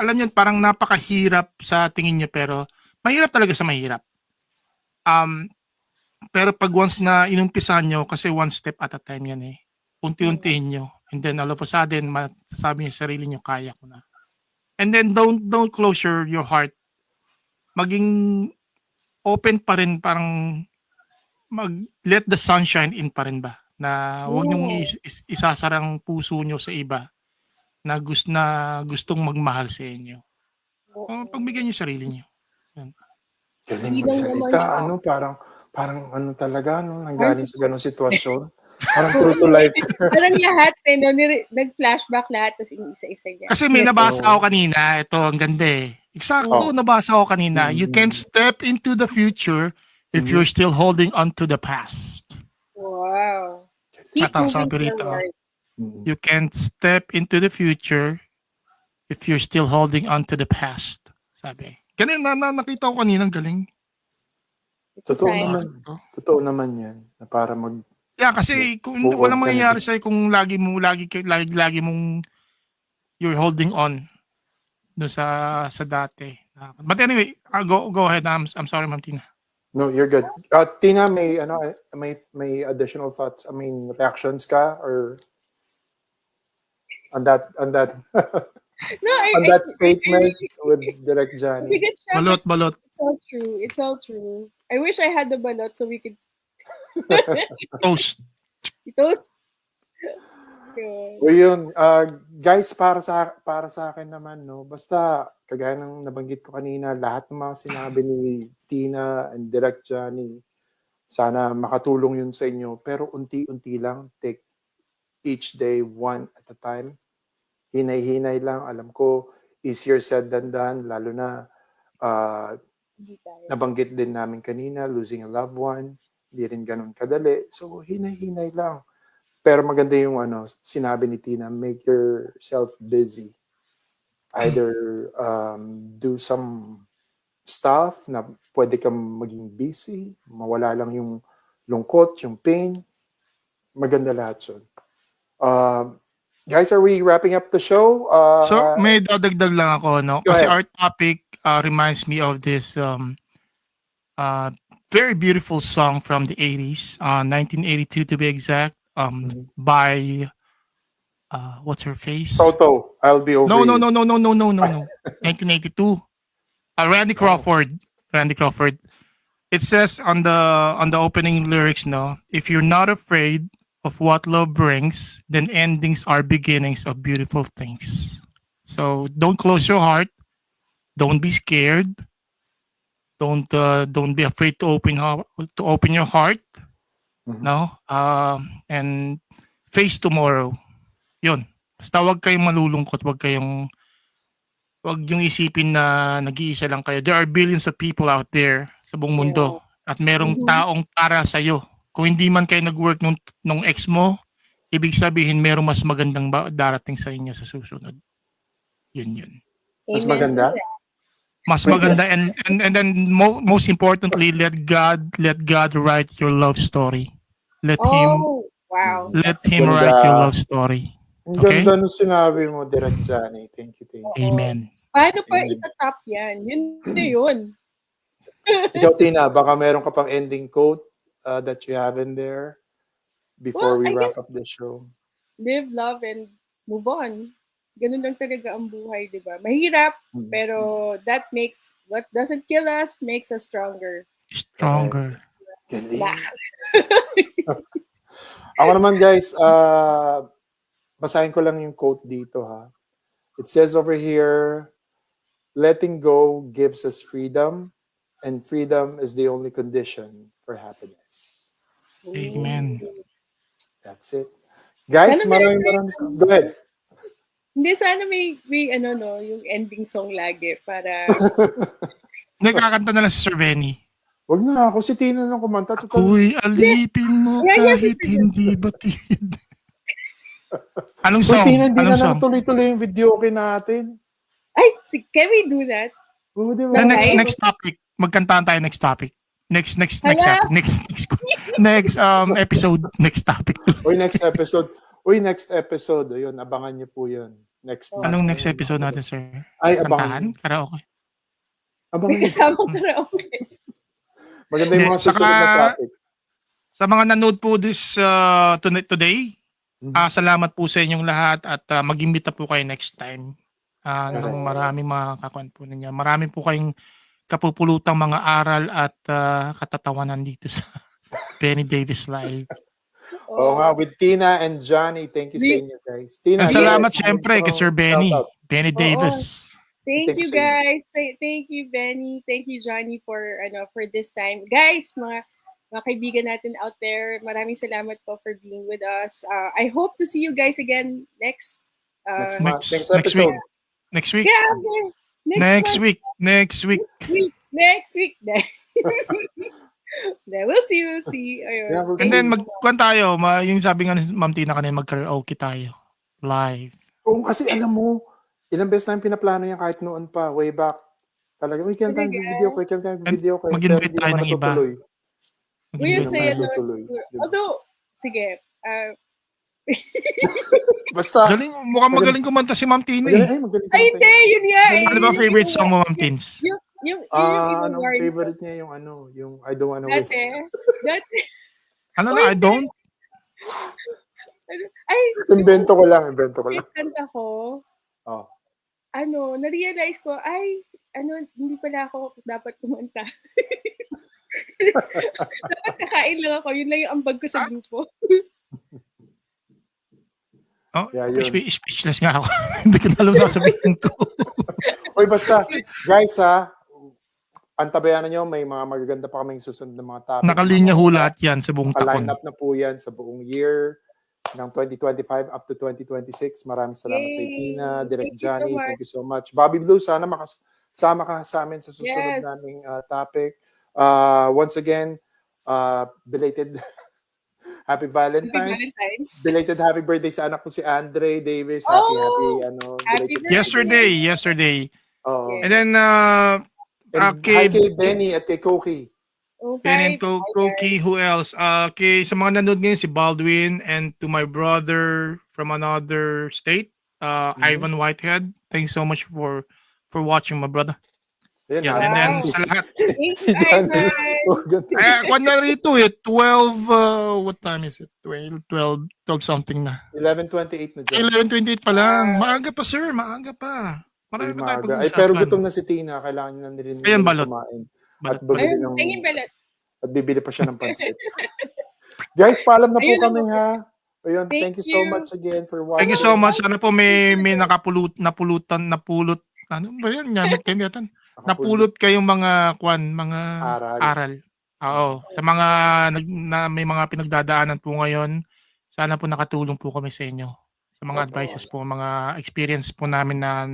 Alam niyo, parang napakahirap sa tingin niyo, pero mahirap talaga sa mahirap. Pero pag once na inumpisahan nyo, kasi one step at a time yan eh. Unti-untiin nyo. And then all of a sudden, masasabi niyo sa sarili nyo, kaya ko na. And then don't close your heart. Maging open pa rin, parang let the sunshine in pa rin ba? Na huwag nyong isasarang puso nyo sa iba na gustong magmahal sa inyo. Pagbigyan nyo sarili nyo. Galing magsalita. Parang ano talaga, nanggaling sa ganong sitwasyon. Parang true to life. Parang lahat, nag-flashback lahat, tapos isa-isa niya. Kasi may nabasa ako kanina, ito, ang ganda eh. Eksakto, nabasa ako kanina. You can step into the future if you're still holding on to the past. Wow. Sabi rito, you can step into the future if you're still holding on to the past. Sabi. Ganun, nakita ko kanina, galing. Totoo naman yan. Na para Yeah, kasi kung walang mangyayari sa'yo kung lagi mong you're holding on doon sa dati. But anyway, go ahead. I'm sorry, Ma'am Tina. No, you're good. Tina, may additional thoughts? I mean, reactions ka or on that on that statement with Direct Johnny? Balot. It's all true. I wish I had the balot so we could Toast. O yun, guys, para sa akin naman, no, basta kagaya ng nabanggit ko kanina, lahat ng mga sinabi ni Tina and Direct Johnny, sana makatulong yun sa inyo, pero unti-unti lang, take each day one at a time. Hinay-hinay lang, alam ko, easier said than done, lalo na nabanggit din namin kanina, losing a loved one, hindi rin ganun kadali. So, hinay-hinay lang. Pero maganda yung sinabi ni Tina, make yourself busy. Either do some stuff na pwede kang maging busy, mawala lang yung lungkot, yung pain. Maganda lahat yun. Guys, are we wrapping up the show? So, may dadagdag lang ako, no? Kasi our topic reminds me of this very beautiful song from the 80s, 1982 to be exact, by what's her face? Toto, I'll Be Over No. You. No. 1982. Randy Crawford. It says on the opening lyrics, no, if you're not afraid of what love brings, then endings are beginnings of beautiful things. So don't close your heart. Don't be scared. Don't be afraid to open your heart. No? And face tomorrow. Yun. Basta wag kayong malulungkot, wag yung isipin na nag-iisa lang kayo. There are billions of people out there sa buong mundo at merong taong para sa iyo. Kung hindi man kayo nag-work nung ex mo, ibig sabihin merong mas magandang darating sa inyo sa susunod. Yun. Mas Amen maganda? to that. Mas Wait, maganda and then most importantly, let God write your love story. Let Oh, wow. him Ganda. write your love story. Ang Okay? ganda nung sinabi mo, Direct Johnny. Thank you. Oo. Amen. Paano pa Amen. itatap yan? Yun na yun. Ikaw, Tina, baka meron ka pang ending quote that you have in there before Well, we I wrap guess up the show. live, love, and move on. Ganun lang talaga ang buhay, di ba? Mahirap, pero what doesn't kill us makes us stronger. Stronger. Galing. Nah. Ako naman, guys, basahin ko lang yung quote dito, ha. It says over here, letting go gives us freedom, and freedom is the only condition for happiness. Amen. That's it. Guys, Sana maraming Go ahead. Hindi, sana may yung ending song lagi para Nagkakanta na lang si Sir Benny. Wag na ako, si Tina nang kumanta. Ako'y alipin mo Yeah, kahit hindi batid. Anong Uy, song? Tina, hindi Anong na song? lang tuloy-tuloy yung video okay natin. can we do that? Oo, di The ba? next topic. Magkantahan tayo next topic. Next Hala? topic. Next episode. Next topic. Uy, next episode. Ayun, abangan niyo po yun. Anong next episode natin, sir? Ay, Kantahan? abangan. Karaoke? Abangan May niyo. kasamang karaoke. Maganda yung mga susunod na topic. Sa mga nanood po this today, salamat po sa inyong lahat at mag-imbita po kayo next time. Nung maraming makakakuan po ninyo. Marami po kayong kapupulutang mga aral at katatawanan dito sa Benny Davis Live. Oo nga, with Tina and Johnny. Thank you sa inyo, guys. Tina, And salamat yes, syempre kay Sir Benny. Benny Davis. Thank you, guys. Thank you, Benny. Thank you, Johnny, for this time. Guys, mga kaibigan natin out there, maraming salamat po for being with us. I hope to see you guys again next episode. Next week. Yeah, Next week. Next week. Then we'll see. Ayun. Yeah, we'll And see. then magkuhan tayo, yung sabi nga ni Ma'am Tina kanina, mag-karaoke tayo. Live. Oo, kasi alam mo, ilang beses namin pinaplano yan kahit noon pa, way back. Talaga, may kailan tayong video ko. Mag-invite tayo ng iba. Yun sa'yo Natutuloy. Although, sige, Basta. Mukhang magaling kumanta si Ma'am Tina eh. Ay, hindi, yun nga eh. Ano ba favorite song mo, Ma'am Tins? Yung Anong favorite niya yung I don't wanna wait. Dati. Ano na, I don't? Ay, Invento ko lang. kanta ko. Oh. Na-realize ko, hindi pala ako dapat kumanta. Dapat kakain lang ako. Yun lang yung ambag ko sa grupo. Oh, Yeah, yun. speechless nga ako. Hindi ko na alam na sabihin ko. Uy, basta, guys antabayanan nyo, may mga magaganda pa kaming susunod na mga topics. Nakalinya ho lahat yan sa buong taon. Line up na po yan sa buong year ng 2025 up to 2026. Maraming salamat sa Tina, Direct Johnny. Thank you so much. Bobby Blue, sana makasama ka sa amin sa susunod naming topic. Once again, belated Happy Valentine's. Belated happy birthday sa anak ko si Andre Davis. Happy Yesterday. Oh. And then hi kay Benny at kay Koki. Benny and Koki, who else? Sa mga nanood ngayon, si Baldwin, and to my brother from another state, Ivan Whitehead. Thanks so much for watching, my brother. And then sa lahat. Si Johnny. Kwan na rito 12, what time is it? 12 something na. 11:28 na dyan. 11:28 pa lang. Maaga pa, sir. Maaga pa. Marami pa tayo pag-uusapan. Pero gutom na si Tina. Kailangan niya na narinig kumain. At bibili pa siya ng pansit. Guys, paalam na po kami ha. Ayun, thank you so much again for watching. Thank you so much. Sana po may napulot. Ano ba yan? Napulot kayong mga aral. Oo. Sa mga may mga pinagdadaanan po ngayon, sana po nakatulong po kami sa inyo. Sa mga advices po, mga experience po namin na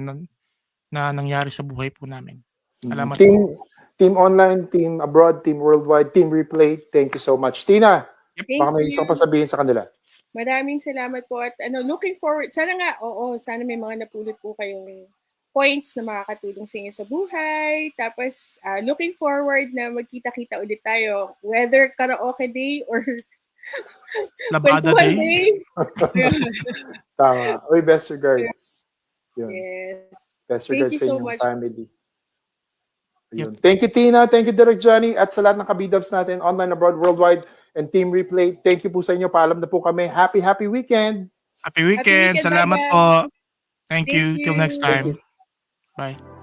nangyari sa buhay po namin. Salamat po. Team online, team abroad, team worldwide, team replay. Thank you so much. Tina, baka may isang pasabihin sa kanila. Maraming salamat po at looking forward. Sana nga, sana may mga napulot po kayong points na makakatulong sa inyo sa buhay. Tapos, looking forward na magkita-kita ulit tayo. Whether karaoke day or Labada kwentuhan Day. Tama. Uy, best regards. Yun. Yes. Best Thank regards you sa so inyong much. family. Yun. Thank you, Tina. Thank you, Direk Johnny. At sa lahat ng kabidabs natin, online, abroad, worldwide, and Team Replay, thank you po sa inyo. Paalam na po kami. Happy weekend. Happy weekend. weekend. Salamat Bye-bye. po. Thank Thank you. Till next you. time. Thank you. Bye.